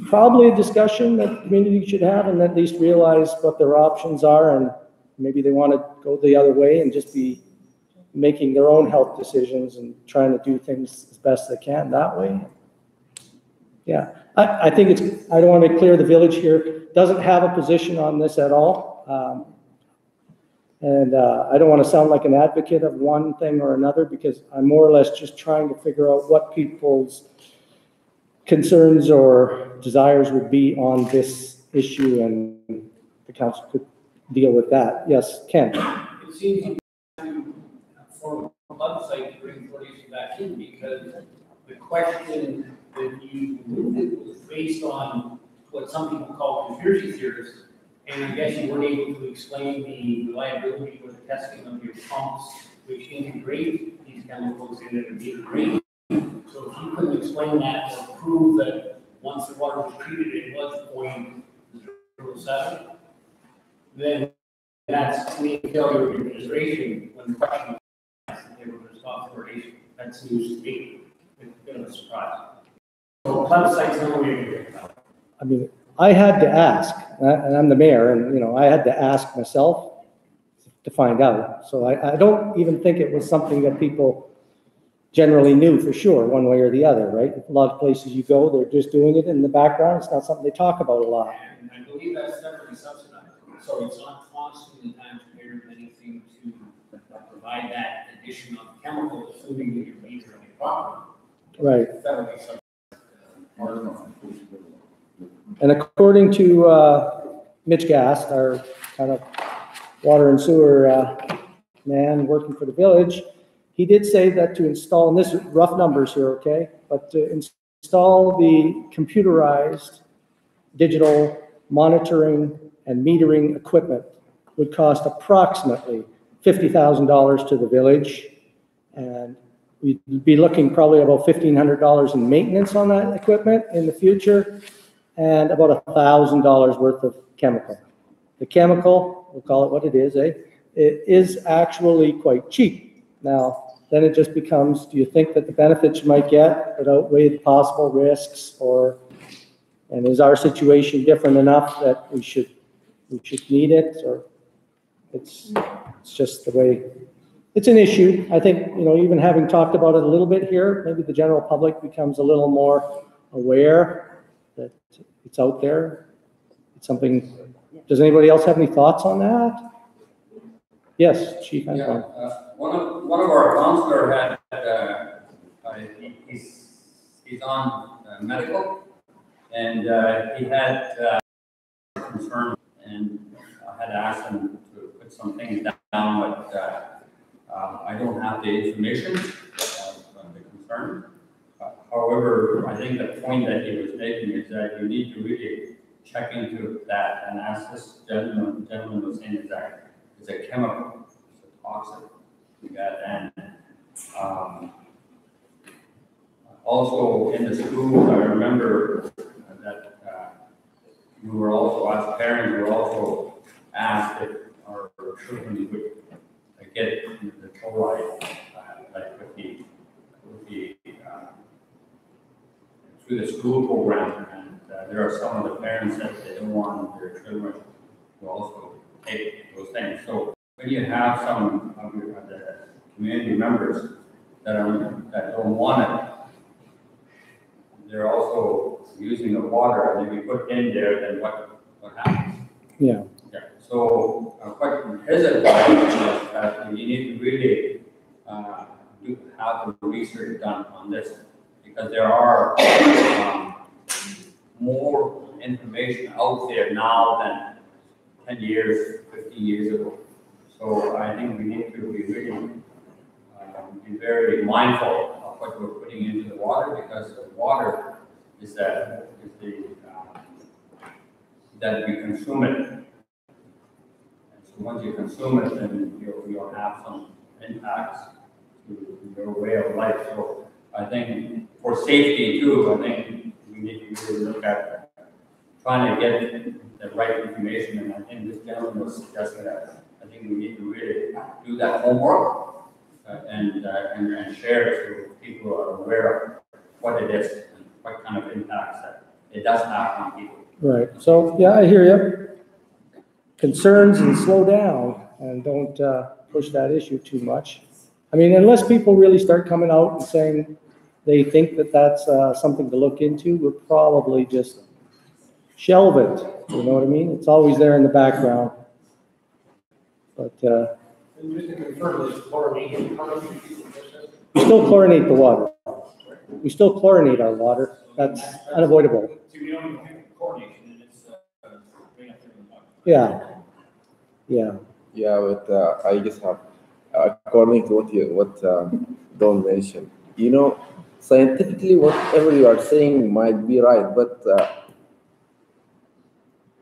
probably a discussion that the community should have and at least realize what their options are, and maybe they want to go the other way and just be making their own health decisions and trying to do things as best they can that way. Yeah, I think I don't want to clear the village here, doesn't have a position on this at all. And I don't want to sound like an advocate of one thing or another, because I'm more or less just trying to figure out what people's concerns or desires would be on this issue, and the council could deal with that. Yes, Ken? It seems to form a website to bring information back in, because the question that you moved was based on what some people call conspiracy theorists. And I guess you weren't able to explain the reliability or the testing of your pumps, which integrate these chemicals in it and degrade. So if you couldn't explain that or prove that once the water was treated it was 0.07, then that's the failure of administration when the question was they were responsible for it. That's news to me. It's been a surprise. So websites no way to do it. I mean, I had to ask, and I'm the mayor, and I had to ask myself to find out. So I don't even think it was something that people generally knew for sure, one way or the other, right? A lot of places you go, they're just doing it in the background. It's not something they talk about a lot. And I believe that's separately subsidized. So it's not costing the taxpayer anything to provide that addition of chemical, assuming that you're measuring it properly. Right. Federally subsidized. And according to Mitch Gast, our kind of water and sewer man working for the village, he did say that to install, and this is rough numbers here, okay, but to install the computerized digital monitoring and metering equipment would cost approximately $50,000 to the village, and we'd be looking probably about $1,500 in maintenance on that equipment in the future, and about $1,000 worth of chemical. The chemical, we'll call it what it is, it is actually quite cheap. Now, then it just becomes, do you think that the benefits you might get would outweigh the possible risks, and is our situation different enough that we should need it, or it's just the way, it's an issue. I think, even having talked about it a little bit here, maybe the general public becomes a little more aware that it's out there. It's something, does anybody else have any thoughts on that? Yes, Chief. Yeah, one of our counselor had, he's on medical, and he had concern, and I had asked him to put some things down, but I don't have the information on the concern. However, I think the point that he was making is that you need to really check into that, and as this gentleman was saying, is that it's a chemical, it's a toxic. And also in the schools, I remember that we were also, as parents, we were also asked if our children would get the chloride, like with the through the school program, and there are some of the parents that they don't want their children to also take those things. So when you have some of the community members that don't want it, they're also using the water, and if you put in there, then what happens? Yeah. Yeah. So his advice is that you need to really have the research done on this, because there are more information out there now than 10 years, 15 years ago. So I think we need to be really be very mindful of what we're putting into the water, because the water is that we consume it. And so once you consume it, then you'll have some impacts to your way of life. So I think for safety too, I think we need to really look at trying to get the right information, and I think this gentleman was suggesting that. I think we need to really do that homework and share it so people are aware of what it is and what kind of impacts that it does have on people. Right, so, yeah, I hear you. Concerns and slow down and don't push that issue too much. I mean, unless people really start coming out and saying they think that that's something to look into, we'll probably just shelve it, you know what I mean? It's always there in the background. But And just to confirm, this chlorination part of it? we still chlorinate the water. We still chlorinate our water. That's unavoidable. So we don't even think of chlorination, and it's bring up there in the water. Yeah. Yeah. Yeah, but I just have, according to what Don mentioned, you know, scientifically, whatever you are saying might be right, but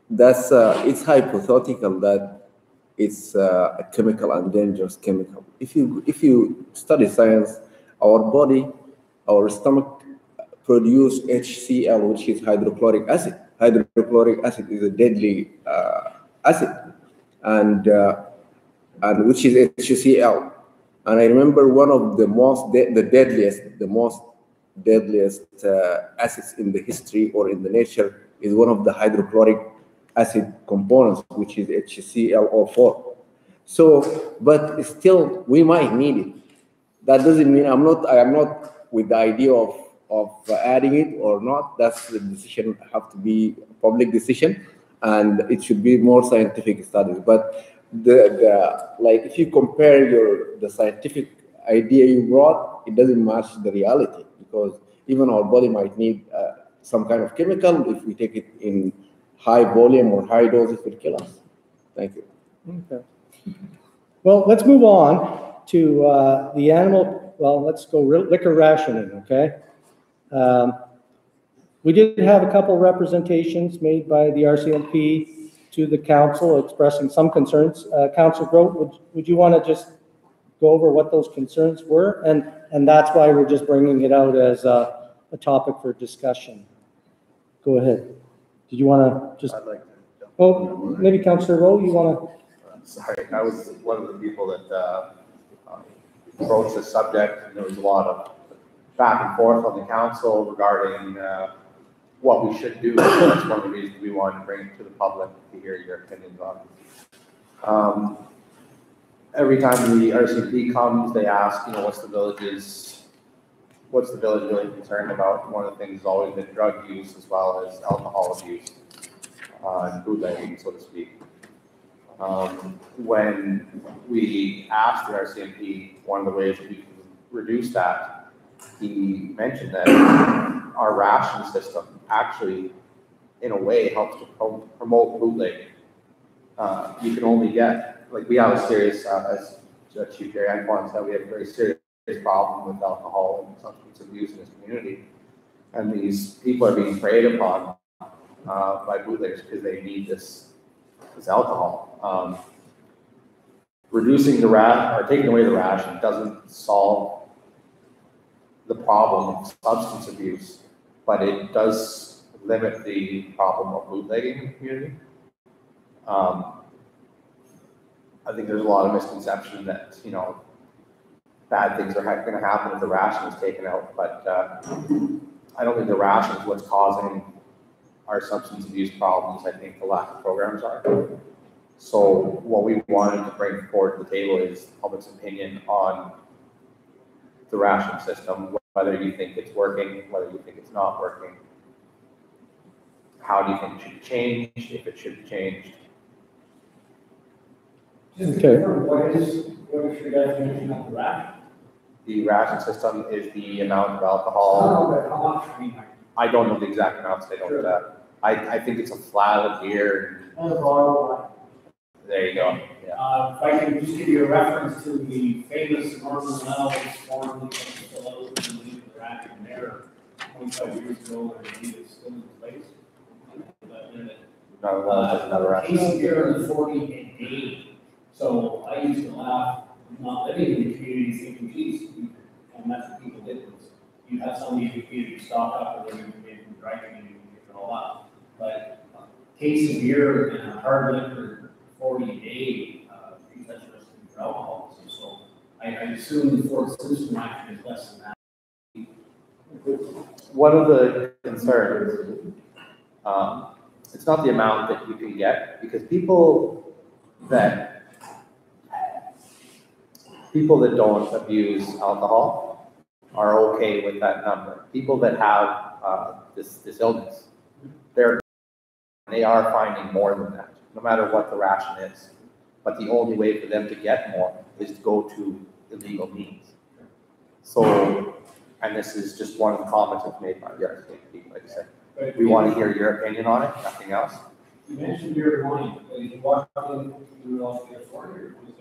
that's it's hypothetical that it's a chemical and dangerous chemical. If you study science, our body, our stomach produce HCl, which is hydrochloric acid. Hydrochloric acid is a deadly acid, and which is HCl. And I remember one of the most deadliest acids in the history or in the nature is one of the hydrochloric acid components, which is HClO4. So, but still, we might need it. That doesn't mean I am not with the idea of adding it or not. That's the decision, have to be a public decision, and it should be more scientific studies. But like if you compare the scientific idea you brought, it doesn't match the reality, because even our body might need some kind of chemical. If we take it in high volume or high dose, it will kill us. Thank you. Okay. Well, let's move on to the animal. Well, let's go liquor rationing, okay? We did have a couple representations made by the RCMP to the council expressing some concerns. Councillor Grote, would you want to just go over what those concerns were? And that's why we're just bringing it out as a topic for discussion. Go ahead. Did you want to just? I'd like to. Oh, maybe Councillor Rowe, you want to? Sorry, I was one of the people that approached the subject, and there was a lot of back and forth on the council regarding what we should do. That's one of the reasons we wanted to bring it to the public to hear your opinions on. Every time the RCMP comes, they ask, you know, what's the village really concerned about? One of the things has always been drug use as well as alcohol abuse and bootlegging, so to speak. When we asked the RCMP one of the ways that we can reduce that, he mentioned that our ration system actually, in a way, helps to promote bootlegging. You can only get, like, we have a serious, as Chief Jerry Antoine said, we have a very serious problem with alcohol and substance abuse in this community. And these people are being preyed upon by bootleggers because they need this alcohol. Reducing the ration or taking away the ration doesn't solve the problem of substance abuse, but it does limit the problem of bootlegging in the community. I think there's a lot of misconception that, you know, bad things are going to happen if the ration is taken out, but I don't think the ration is what's causing our substance abuse problems. I think the lack of programs are. So what we wanted to bring forward to the table is the public's opinion on the ration system, whether you think it's working, whether you think it's not working. How do you think it should be changed, if it should be changed? Okay. What is your definition of the ration? The ration system is the amount of alcohol. How much? I mean, I don't know the exact amounts, they don't do that. I think it's a flat of beer. There you go. Yeah. If I can just give you a reference to the famous Northern Wells formerly the ration there 25 years ago, where it is still in place. Another ration. Case of beer in 40 a day. So I used to laugh, not living in the community, thinking, geez, and that's what people did was, you have somebody who can stock up and then maybe dry cleaning and get it all up. But a case of beer and a hard liquor 40 a day, I think that's just for alcoholism. So I assume the Fort Simpson action is less than that. One of the concerns, it's not the amount that you can get, because people that don't abuse alcohol are okay with that number. People that have this illness, they are finding more than that, no matter what the ration is. But the only way for them to get more is to go to illegal means. So, and this is just one of the comments that's made by the RCMP, like I said. We want to hear your opinion on it, nothing else. You mentioned beer and wine, but if you walk in, you will also get a 40 or what is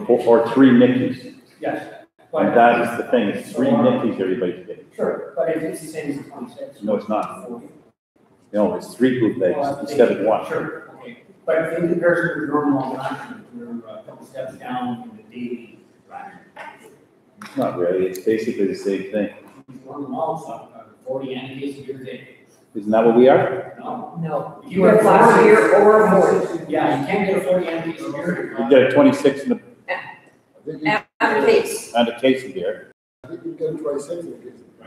it? Or 3 Mickeys. Yes. And that is the thing, it's 3 Mickeys everybody's getting. Sure, but it's the same as 26. No, it's not. No, it's 3 bootlegs instead of 1. Sure, okay. But in comparison to your normal ration, you're a couple steps down from the daily ration. Not really, it's basically the same thing. Normal, 40 and a case of beer a day. Isn't that what we are? No. No. If You have last year or a 40. Yeah, you can't get a 40 and a case of beer. You get a 26 and And a case. a case of beer, I think you get 26 in the case. I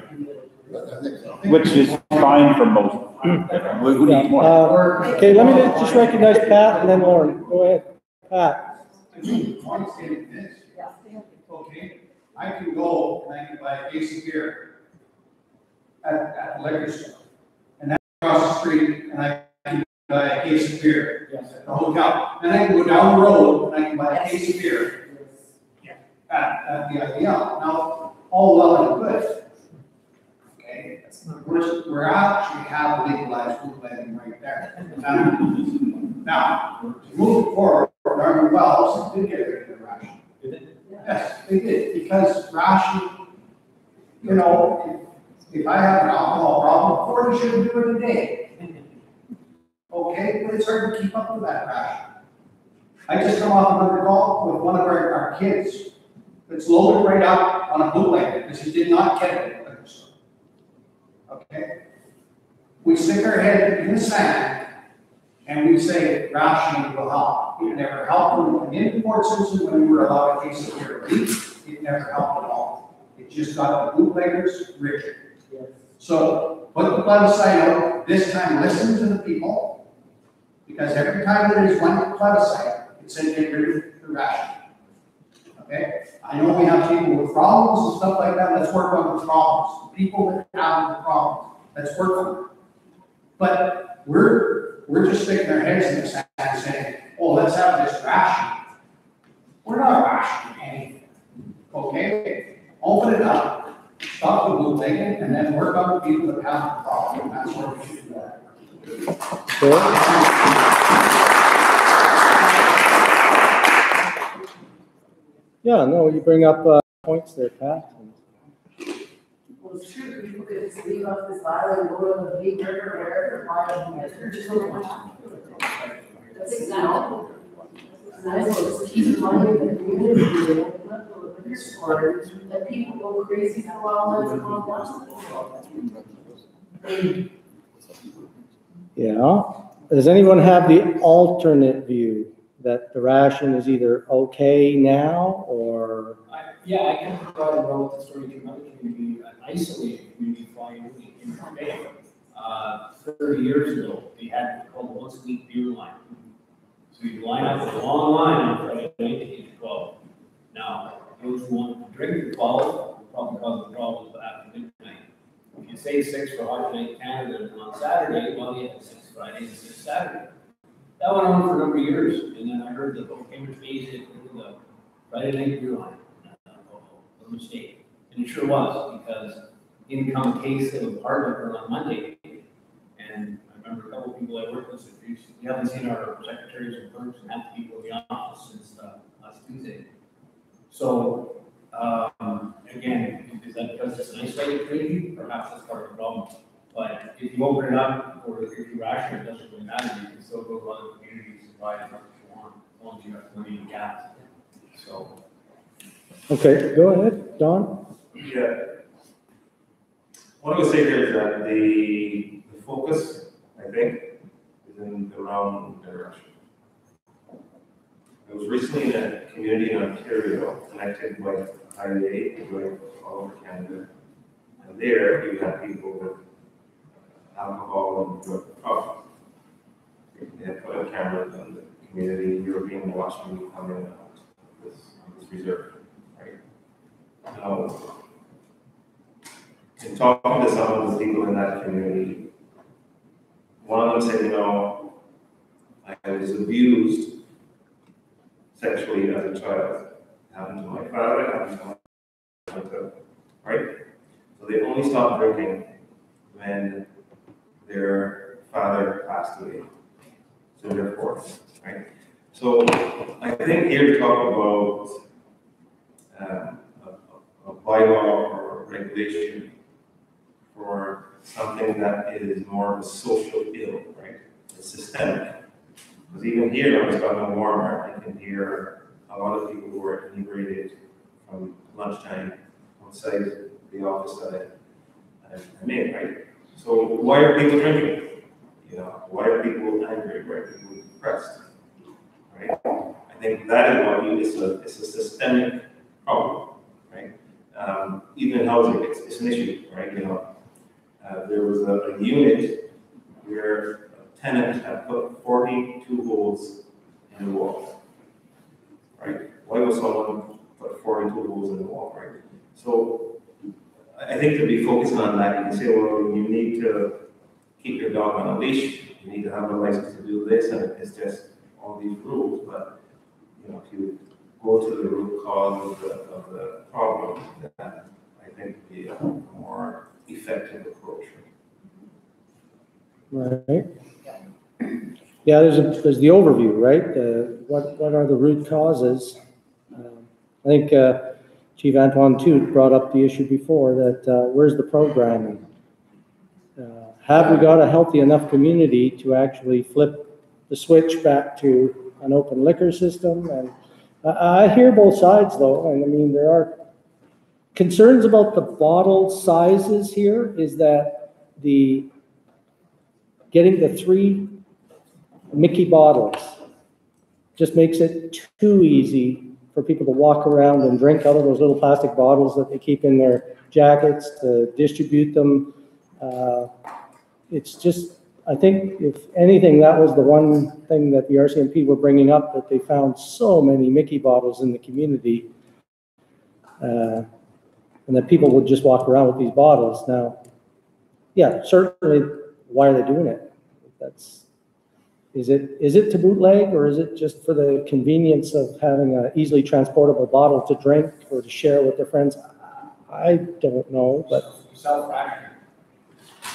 think so. which is fine for most. Who needs more? Okay, let me just recognize Pat and then Lauren. Go ahead, Pat. Okay, I can go and I can buy a case of beer at the liquor store. And then across the street and I can buy a case of beer at the hotel. And I can go down the road and I can buy a case of beer at the IDL. Now, all well and good. Okay, we're actually have legalized bootlegging right there. Now, to move forward, Darby Wells did get rid of the ration. Yes, they did, because ration, you know, if I have an alcohol problem, 40 shouldn't do it a day. Okay, but it's hard to keep up with that ration. I just come off another call with one of our kids that's loaded right up on a bootleg because he did not get it at the liquor store. Okay? We stick our head in the sand and we say rationing will help. It never helped in Fort Simpson when we were allowed a case of beer a week. It never helped at all. It just got the bootleggers richer. So put the plebiscite out. This time listen to the people, because every time there is one plebiscite, it said get rid of the ration. Okay? I know we have people with problems and stuff like that. Let's work on the problems. The people that have the problems, let's work on them. But we're just sticking our heads in the sand and saying, oh, let's have this ration. We're not rationing anything. Okay? Open it up. Stop the bootlegging, and then work on the people that have the problem. That's what we should do. Yeah, no, you bring up points there, Pat. Well, it's true, people could just leave off this island, go to the big river, wherever, that's exactly. Nice, just keep reminding the community, that people go crazy for wildlife and Yeah. Does anyone have the alternate view that the ration is either okay now or? Yeah, I can provide a role with the story to another community, an isolated community flying in Bay. 30 years ago, they had called the once a week beer line. So you line up with a long line on Friday night to get to 12. Now, those who want to drink the 12 will probably cause the problems after midnight. If you say 6 for Hot Night Canada on Saturday, well, you have 6 Friday and 6 Saturday. That went on for a number of years, and then I heard that Cambridge phased it into the Friday night beer line. A mistake. And it sure was, because in come a case of hard liquor on Monday, and I remember a couple of people I worked with said, we haven't seen our secretaries and clerks and half the people in the office since last Tuesday. So, again, is that because it's an isolated community? Perhaps that's part of the problem. But if you open it up, or if you ration, it doesn't really matter. You can still go to other communities and buy as much as you want, as long as you have plenty of gas. So. Okay, go ahead, Don. Yeah, what I would say here is that the focus, I think, is in the wrong direction. I was recently in a community in Ontario connected with highway going all over Canada. And there you have people with alcohol and drug problems. They had put a camera on the community, you're being watched when you come in and out of this reserve, right? Now, in talking to some of the people in that community, one of them said, you know, I was abused sexually as a child. It happened to my father, it happened to my uncle, right? So they only stopped drinking when their father passed away. So therefore, right? So I think here to talk about a bylaw or regulation for something that is more of a social ill, right? It's systemic. Because even here, when it's gotten warmer, I can hear a lot of people who are inebriated from lunchtime outside the office that I'm in, right? So why are people drinking? You know, why are people angry? Why are people depressed? Right? I think that is what it's a systemic problem, right? Even in housing, it's an issue, right? You know, there was a unit where a tenant had put 42 holes in the wall, right? Why would someone put 42 holes in the wall, right? So I think to be focusing on that, you can say, well, you need to keep your dog on a leash, you need to have a license to do this, and it's just all these rules. But you know, if you go to the root cause of the problem, then I think would be a more effective approach. Right. Yeah, there's the overview, right? What are the root causes? I think Chief Antoine too brought up the issue before that where's the programming? Have we got a healthy enough community to actually flip the switch back to an open liquor system? And I hear both sides though, and I mean there are concerns about the bottle sizes here. Is that getting the 3 Mickey bottles just makes it too easy for people to walk around and drink out of those little plastic bottles that they keep in their jackets to distribute them. It's just, I think if anything, that was the one thing that the RCMP were bringing up, that they found so many Mickey bottles in the community, and that people would just walk around with these bottles. Now, yeah, certainly, why are they doing it? Is it to bootleg, or is it just for the convenience of having an easily transportable bottle to drink or to share with their friends? I don't know, but. Self-rationing.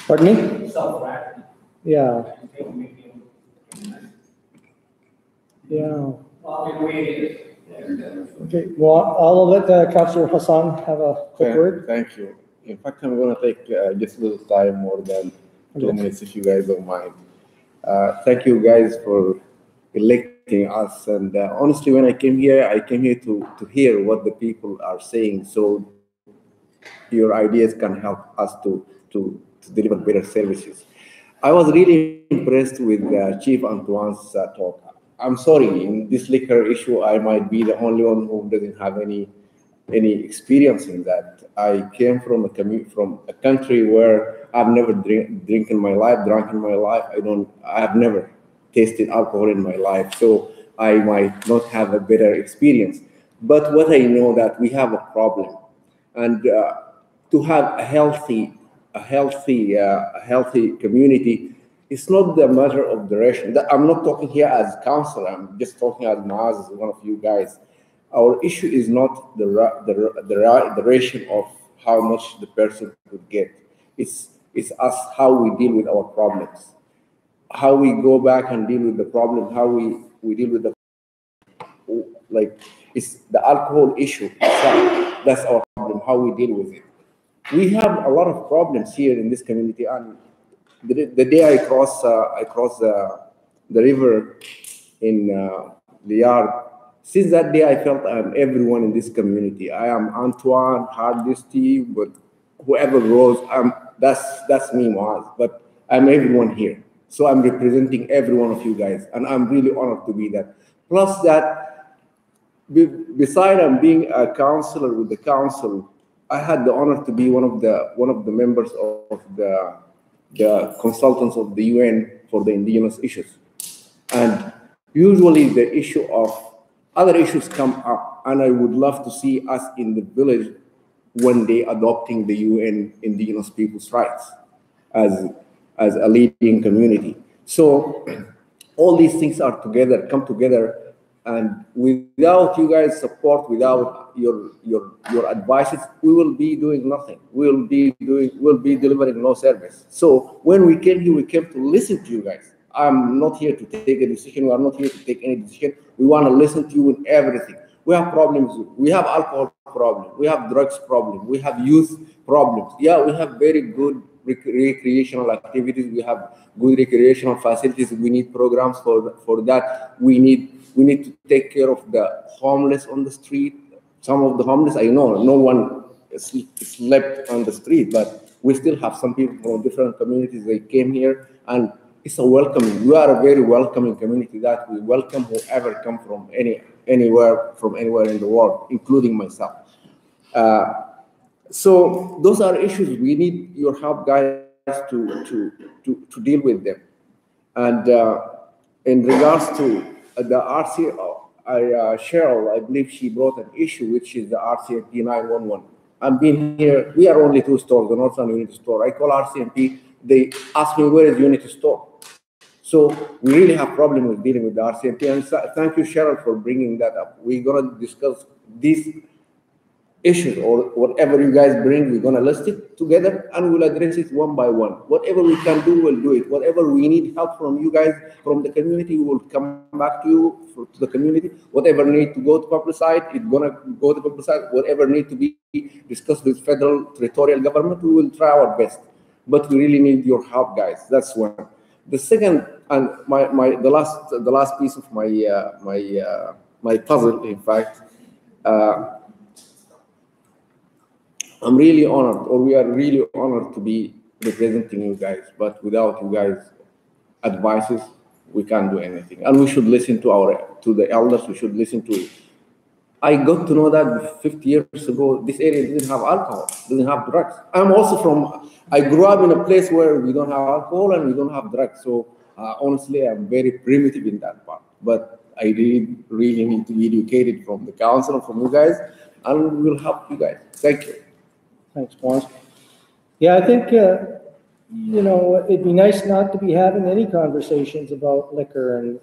Pardon me? Self-rationing. Yeah. Yeah. Well, the way it is. Okay, well, I'll let Councillor Hassan have a quick word. Thank you. In fact, I'm going to take just a little time, more than 2 minutes, if you guys don't mind. Thank you guys for electing us. And honestly, when I came here to hear what the people are saying, so your ideas can help us to deliver better services. I was really impressed with Chief Antoine's talk. I'm sorry, in this liquor issue, I might be the only one who doesn't have any experience in that. I came from a country where I've never drunk in my life. I have never tasted alcohol in my life, so I might not have a better experience. But what I know that we have a problem, and to have a healthy community, it's not the matter of duration. I'm not talking here as counsel. I'm just talking as Maaz, as one of you guys. Our issue is not the duration of how much the person could get. It's us, how we deal with our problems, how we go back and deal with the problem, how we deal with it's the alcohol issue itself. That's our problem, how we deal with it. We have a lot of problems here in this community, and the day I cross the river in the yard, since that day I felt I'm everyone in this community. I am Antoine, Hardesty, but whoever rose, That's me, Moaz. But I'm everyone here. So I'm representing every one of you guys, and I'm really honored to be that. Plus that, beside I'm being a counselor with the council, I had the honor to be one of the members of the consultants of the UN for the indigenous issues. And usually the issue of other issues come up, and I would love to see us in the village one day adopting the UN indigenous people's rights as a leading community. So all these things come together, and without you guys' support, without your advices, we will be doing nothing. We'll be delivering no service. So when we came here, we came to listen to you guys. I'm not here to take a decision. We are not here to take any decision. We want to listen to you in everything. We have problems. We have alcohol problem. We have drugs problem. We have youth problems. Yeah, we have very good recreational activities. We have good recreational facilities. We need programs for that. We need to take care of the homeless on the street. Some of the homeless, I know, no one slept on the street, but we still have some people from different communities. They came here, and it's a welcoming. We are a very welcoming community that we welcome whoever come from anywhere in the world, including myself. So those are issues we need your help, guys, to deal with them. And in regards to the RC, Cheryl, I believe she brought an issue, which is the RCMP 911. I'm being here. We are only two stores, the North Sun Unity store. I call RCMP. They ask me, where is Unity store? So we really have problem with dealing with the RCMP. And thank you, Cheryl, for bringing that up. We're going to discuss these issues, or whatever you guys bring, we're going to list it together and we'll address it one by one. Whatever we can do, we'll do it. Whatever we need help from you guys, from the community, we will come back to you, to the community. Whatever need to go to public side, it's going to go to public side. Whatever need to be discussed with federal territorial government, we will try our best. But we really need your help, guys. That's one. The second, and the last piece of my puzzle, in fact, I'm really honored, or we are really honored to be representing you guys. But without you guys' advices, we can't do anything. And we should listen to the elders. We should listen to. I got to know that 50 years ago, this area didn't have alcohol, didn't have drugs. I grew up in a place where we don't have alcohol and we don't have drugs. So honestly, I'm very primitive in that part. But I really need to be educated from the council and from you guys, and we'll help you guys. Thank you. Thanks, Boris. Yeah, I think, it'd be nice not to be having any conversations about liquor and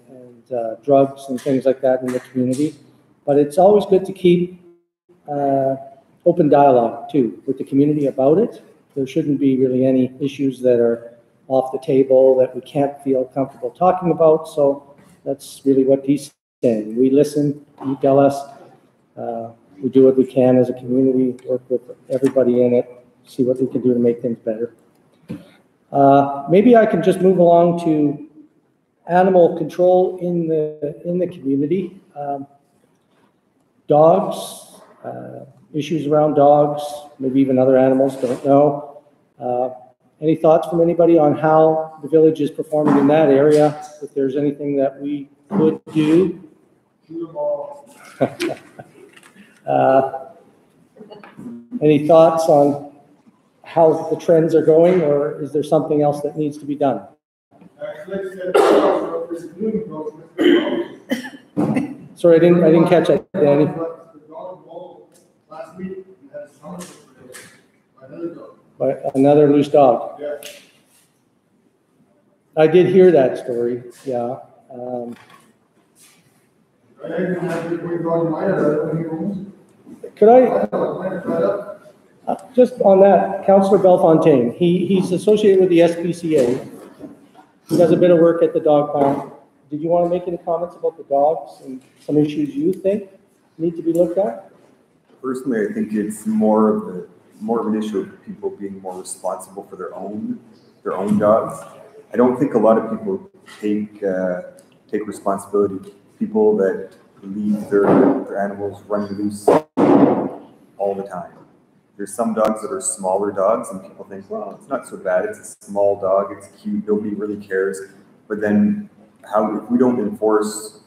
drugs and things like that in the community. But it's always good to keep open dialogue, too, with the community about it. There shouldn't be really any issues that are off the table that we can't feel comfortable talking about. So that's really what he's saying. We listen, you tell us. We do what we can as a community, work with everybody in it, see what we can do to make things better. Maybe I can just move along to animal control in the community. Dogs, issues around dogs, maybe even other animals, don't know. Any thoughts from anybody on how the village is performing in that area? If there's anything that we could do? Shoot them all. Any thoughts on how the trends are going, or is there something else that needs to be done? Sorry, I didn't catch that, Danny. Last week, we had a by another dog. By another loose dog. Yeah. I did hear that story. Yeah. Could I, just on that, Councillor Bellefontaine, he's associated with the SPCA. He does a bit of work at the dog pound. Did you want to make any comments about the dogs and some issues you think need to be looked at? Personally, I think it's more of an issue of people being more responsible for their own dogs. I don't think a lot of people take responsibility. People that leave their animals running loose all the time. there's some dogs that are smaller dogs and people think, well, it's not so bad. It's a small dog. It's cute. Nobody really cares. But then if we don't enforce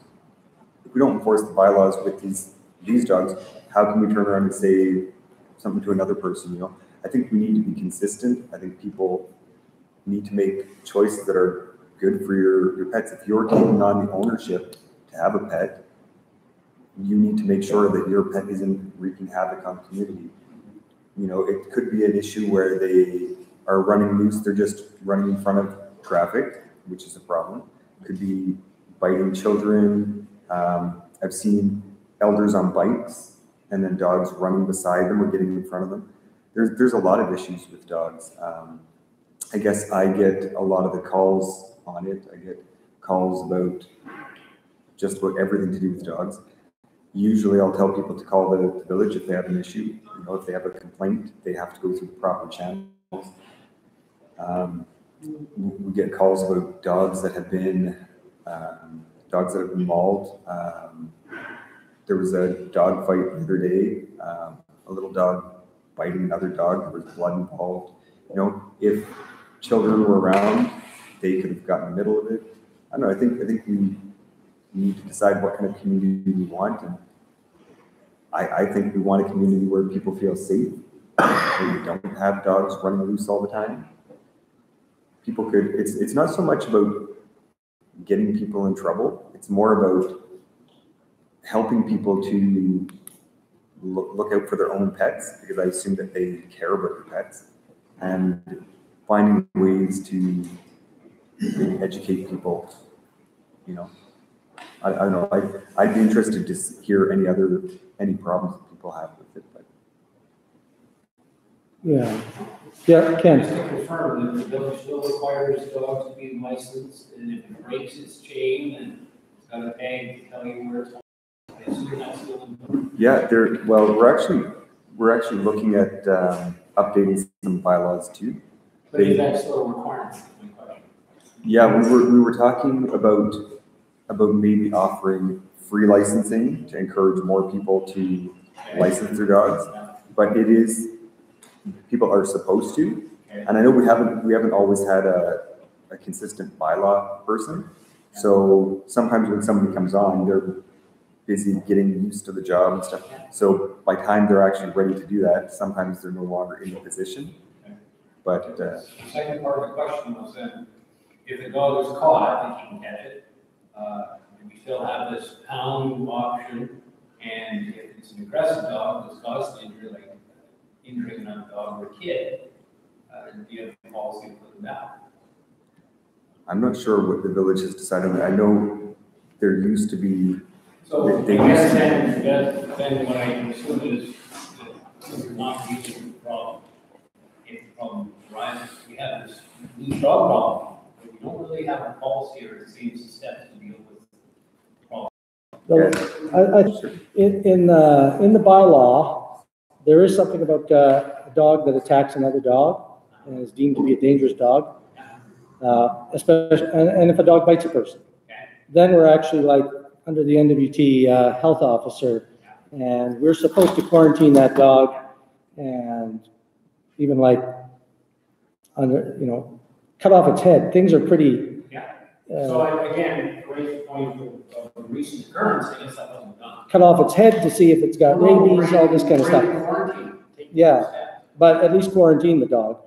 the bylaws with these dogs, how can we turn around and say something to another person, you know? I think we need to be consistent. I think people need to make choices that are good for your pets. If you're taking on the ownership to have a pet, you need to make sure that your pet isn't wreaking havoc on the community. You know, it could be an issue where they are running loose, they're just running in front of traffic, which is a problem. It could be biting children. I've seen elders on bikes and then dogs running beside them or getting in front of them. There's a lot of issues with dogs. I guess I get a lot of the calls on it. I get calls about just about everything to do with dogs. Usually I'll tell people to call the village if they have an issue. You know, if they have a complaint, they have to go through the proper channels. We get calls about dogs that have been mauled. There was a dog fight the other day, a little dog biting another dog. There was blood involved. You know, if children were around, they could have gotten in the middle of it. I don't know. I think we need to decide what kind of community we want, and I think we want a community where people feel safe, where we don't have dogs running loose all the time. People could. It's not so much about getting people in trouble. It's more about helping people to look out for their own pets, because I assume that they care about their pets, and finding ways to maybe educate people, you know. I don't know, I'd be interested to hear any problems that people have with it, but. Yeah, Ken. Just to confirm that the village still requires dogs to be licensed, and if it breaks its chain, and it's got a tag to tell you where it's going. I assume that's still in. Yeah, we're actually looking at updating some bylaws too. But is that still a requirement? Yeah, we were talking about maybe offering free licensing to encourage more people to license their dogs, but people are supposed to, and I know we haven't always had a consistent bylaw person. So sometimes when somebody comes on, they're busy getting used to the job and stuff. So by the time they're actually ready to do that, sometimes they're no longer in the position. But the second part of the question was then, if the dog is caught, I think you can catch it. We still have this pound option, and if it's an aggressive dog that's caused injury, like injuring another dog or a kid, do you have a policy to put them down? I'm not sure what the village has decided on that. I know there used to be. So they I guess used then what I can assume is that this is not usually the problem. If the problem arises, we have this loose dog problem, but we don't really have a policy or a series of steps to deal with the problem. So in the bylaw, there is something about a dog that attacks another dog and is deemed to be a dangerous dog, especially and if a dog bites a person, then we're actually like under the NWT health officer, and we're supposed to quarantine that dog, and even like cut off its head. Things are pretty. So again, raise the point of a recent occurrence, I guess that wasn't done. Cut off its head to see if it's got rabies, all this kind of stuff. Yeah, but at least quarantine the dog.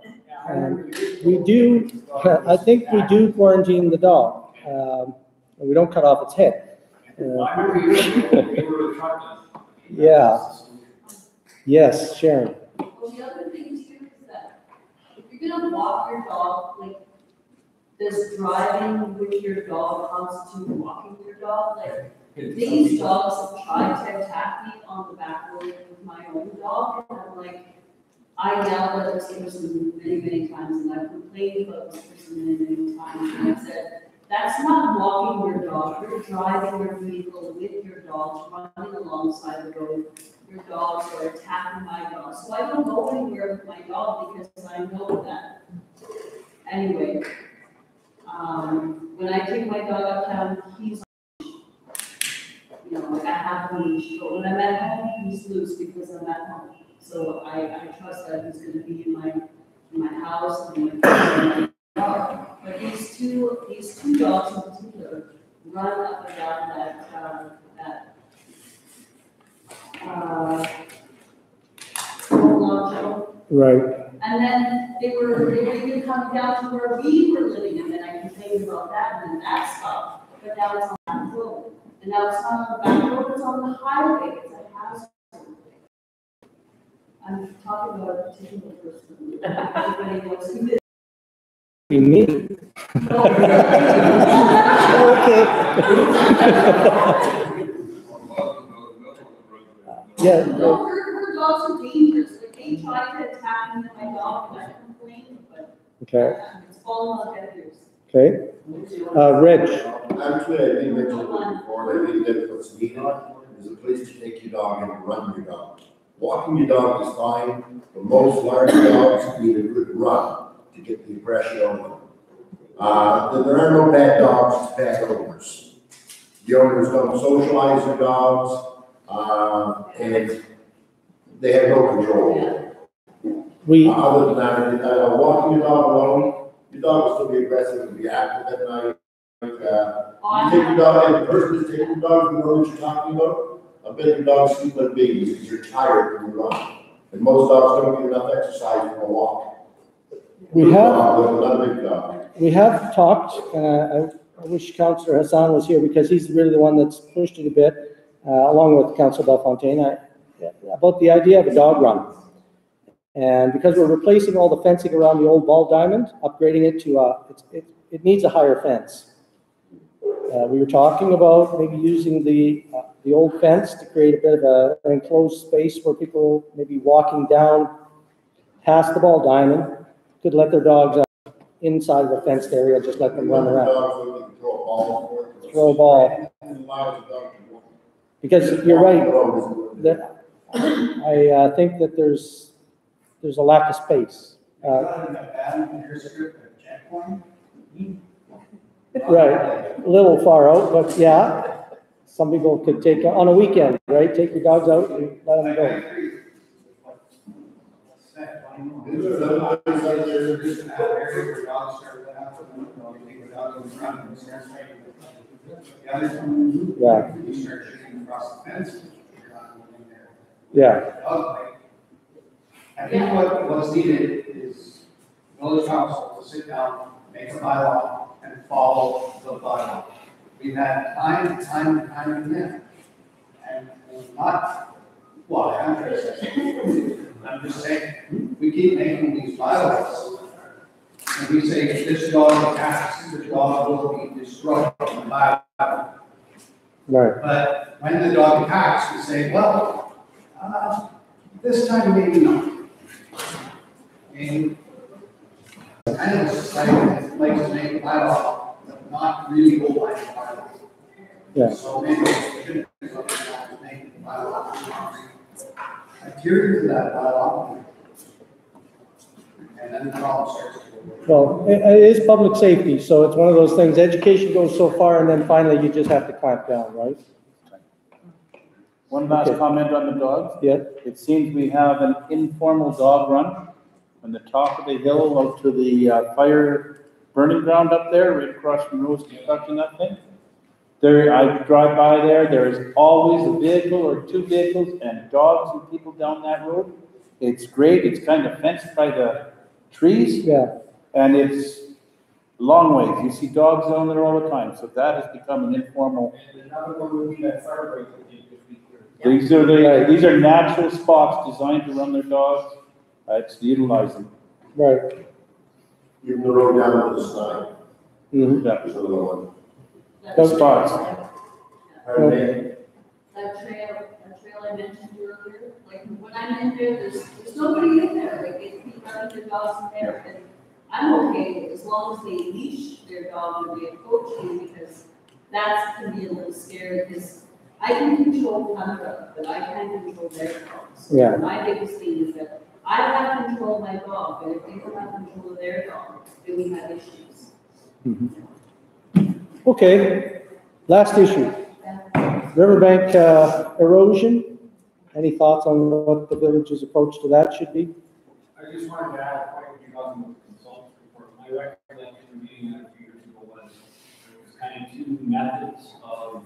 And we do, I think we do quarantine the dog. We don't cut off its head. Yeah. Yes, Sharon. Well, the other thing too is that if you're gonna walk your dog, like, does driving with your dog constitute walking your dog? Like, these dogs have tried to attack me on the back road with my own dog, and I'm like, I yelled at this person many, many times, and I've complained about this person many, many times, and I said, that's not walking your dog. You're driving your vehicle with your dogs, running alongside the road. Your dogs are attacking my dog. So I don't go anywhere with my dog because I know that. Anyway, when I take my dog uptown, he's, like I have a leash, but when I'm at home, he's loose because I'm at home. So I trust that he's gonna be in my house and in my yard. But these two dogs in particular run up and down long hill. Right. And then they were even coming down to where we were living, and then I complained about that, and then that stopped. But now it's on the road. And now it's not on the back road, it's on the highway, it's a hazard. I'm talking about a particular person. Everybody knows who it is. Be me. Yeah. No, her dogs are dangerous. Like, they tried to attack me and my dog, and I complained, but Okay. it's falling on deaf ears. Okay. Reg. Actually, I think mentioned it before, I think that what's needed is a place to take your dog and run your dog. Walking your dog is fine, but most large dogs need a good run to get the aggression over them. There are no bad dogs, it's bad owners. The owners don't socialize their dogs, and they have no control. Other than that, walking your dog alone, your dog will still be aggressive and be active at night. You take your dog, and the person is taking your dog, you know what you're talking about. I bet your dogs sleep like babies because you're tired when you run. And most dogs don't get enough exercise from a walk. We have talked, and I wish Councillor Hassan was here because he's really the one that's pushed it a bit, along with Councillor Bellefontaine, about the idea of a dog run. And because we're replacing all the fencing around the old ball diamond, upgrading it to it needs a higher fence. We were talking about maybe using the old fence to create a bit of an enclosed space where people maybe walking down past the ball diamond could let their dogs inside of a fenced area, just let them run around. Throw a ball. Because you're right, that I think that there's a lack of space. Right, a little far out, but yeah, some people could take, on a weekend, right, take your dogs out and let them go. Yeah. Yeah. I think what's needed is village council to sit down, make a bylaw, and follow the bylaw. We've had time and time again. And not, well, I'm just saying, we keep making these bylaws. And we say, if this dog attacks, the dog will be destroyed in the bylaw. Right. But when the dog attacks, we say, well, this time maybe not. And I know society likes to make a bylaw, but not really go by the bylaw. Yeah. So maybe we should make the bylaw. Adhere to that bylaw. And then the problem starts. Well, it is public safety, so it's one of those things, education goes so far and then finally you just have to clamp down, right? One last comment on the dogs. Yeah. It seems we have an informal dog run from the top of the hill out to the fire burning ground up there, right across from Rose Construction, that thing. There, I drive by there, there is always a vehicle or two vehicles and dogs and people down that road. It's great, it's kind of fenced by the trees. Yeah. And it's long ways. You see dogs down there all the time, so that has become an informal. Another one would be that fire break that you just be These are natural spots designed to run their dogs. To utilize them. Right. Even the road down to the side. Mm-hmm. That was another one. Those spots. That trail I mentioned earlier, like when I'm in there, there's nobody in there, like they keep running their dogs in there, and I'm okay as long as they leash their dog when they approach me, because that can be a little scary, because I can control Tundra, but I can't control their dogs. Yeah. My biggest thing is that I have control of my dog, but if they don't have control of their dog, then we have issues. Mm-hmm. Okay, last issue. Riverbank erosion. Any thoughts on what the village's approach to that should be? I just wanted to add, what you're talking about the consultants report, my recollection of reading that a few years ago was, there was kind of two methods of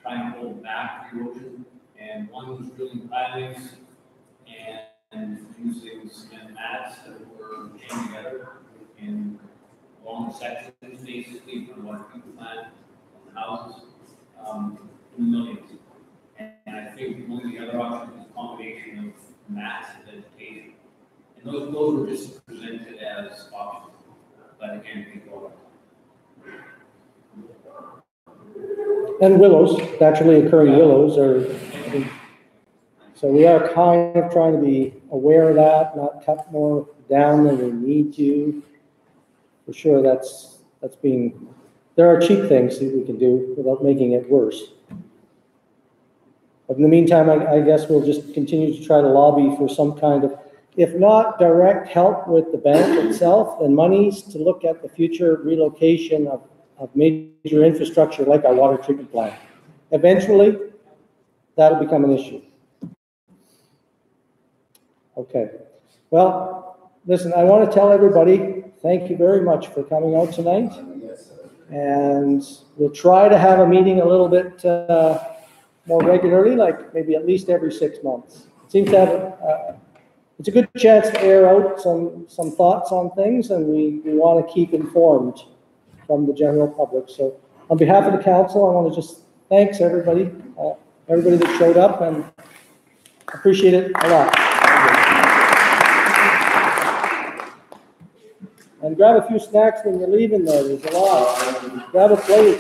trying to hold back erosion, and one was drilling pilings and using cement mats that were chained together in long sections, basically, from what people plant on the houses, in millions. And I think one of the other options is a combination of mats and vegetation. And those were just presented as options, but again, people. And willows, naturally occurring willows are, so we are kind of trying to be aware of that, not cut more down than we need to. For sure, that's being, there are cheap things that we can do without making it worse. But in the meantime, I guess we'll just continue to try to lobby for some kind of, if not direct help with the bank itself, then monies to look at the future relocation of major infrastructure like our water treatment plant. Eventually, that'll become an issue. Okay. Well, listen, I want to tell everybody, thank you very much for coming out tonight. And we'll try to have a meeting a little bit more regularly, like maybe at least every 6 months. It seems to have it's a good chance to air out some thoughts on things, and we want to keep informed from the general public. So on behalf of the council, I want to just thanks everybody that showed up, and appreciate it a lot. And grab a few snacks when you're leaving there. There's a lot. Grab a plate.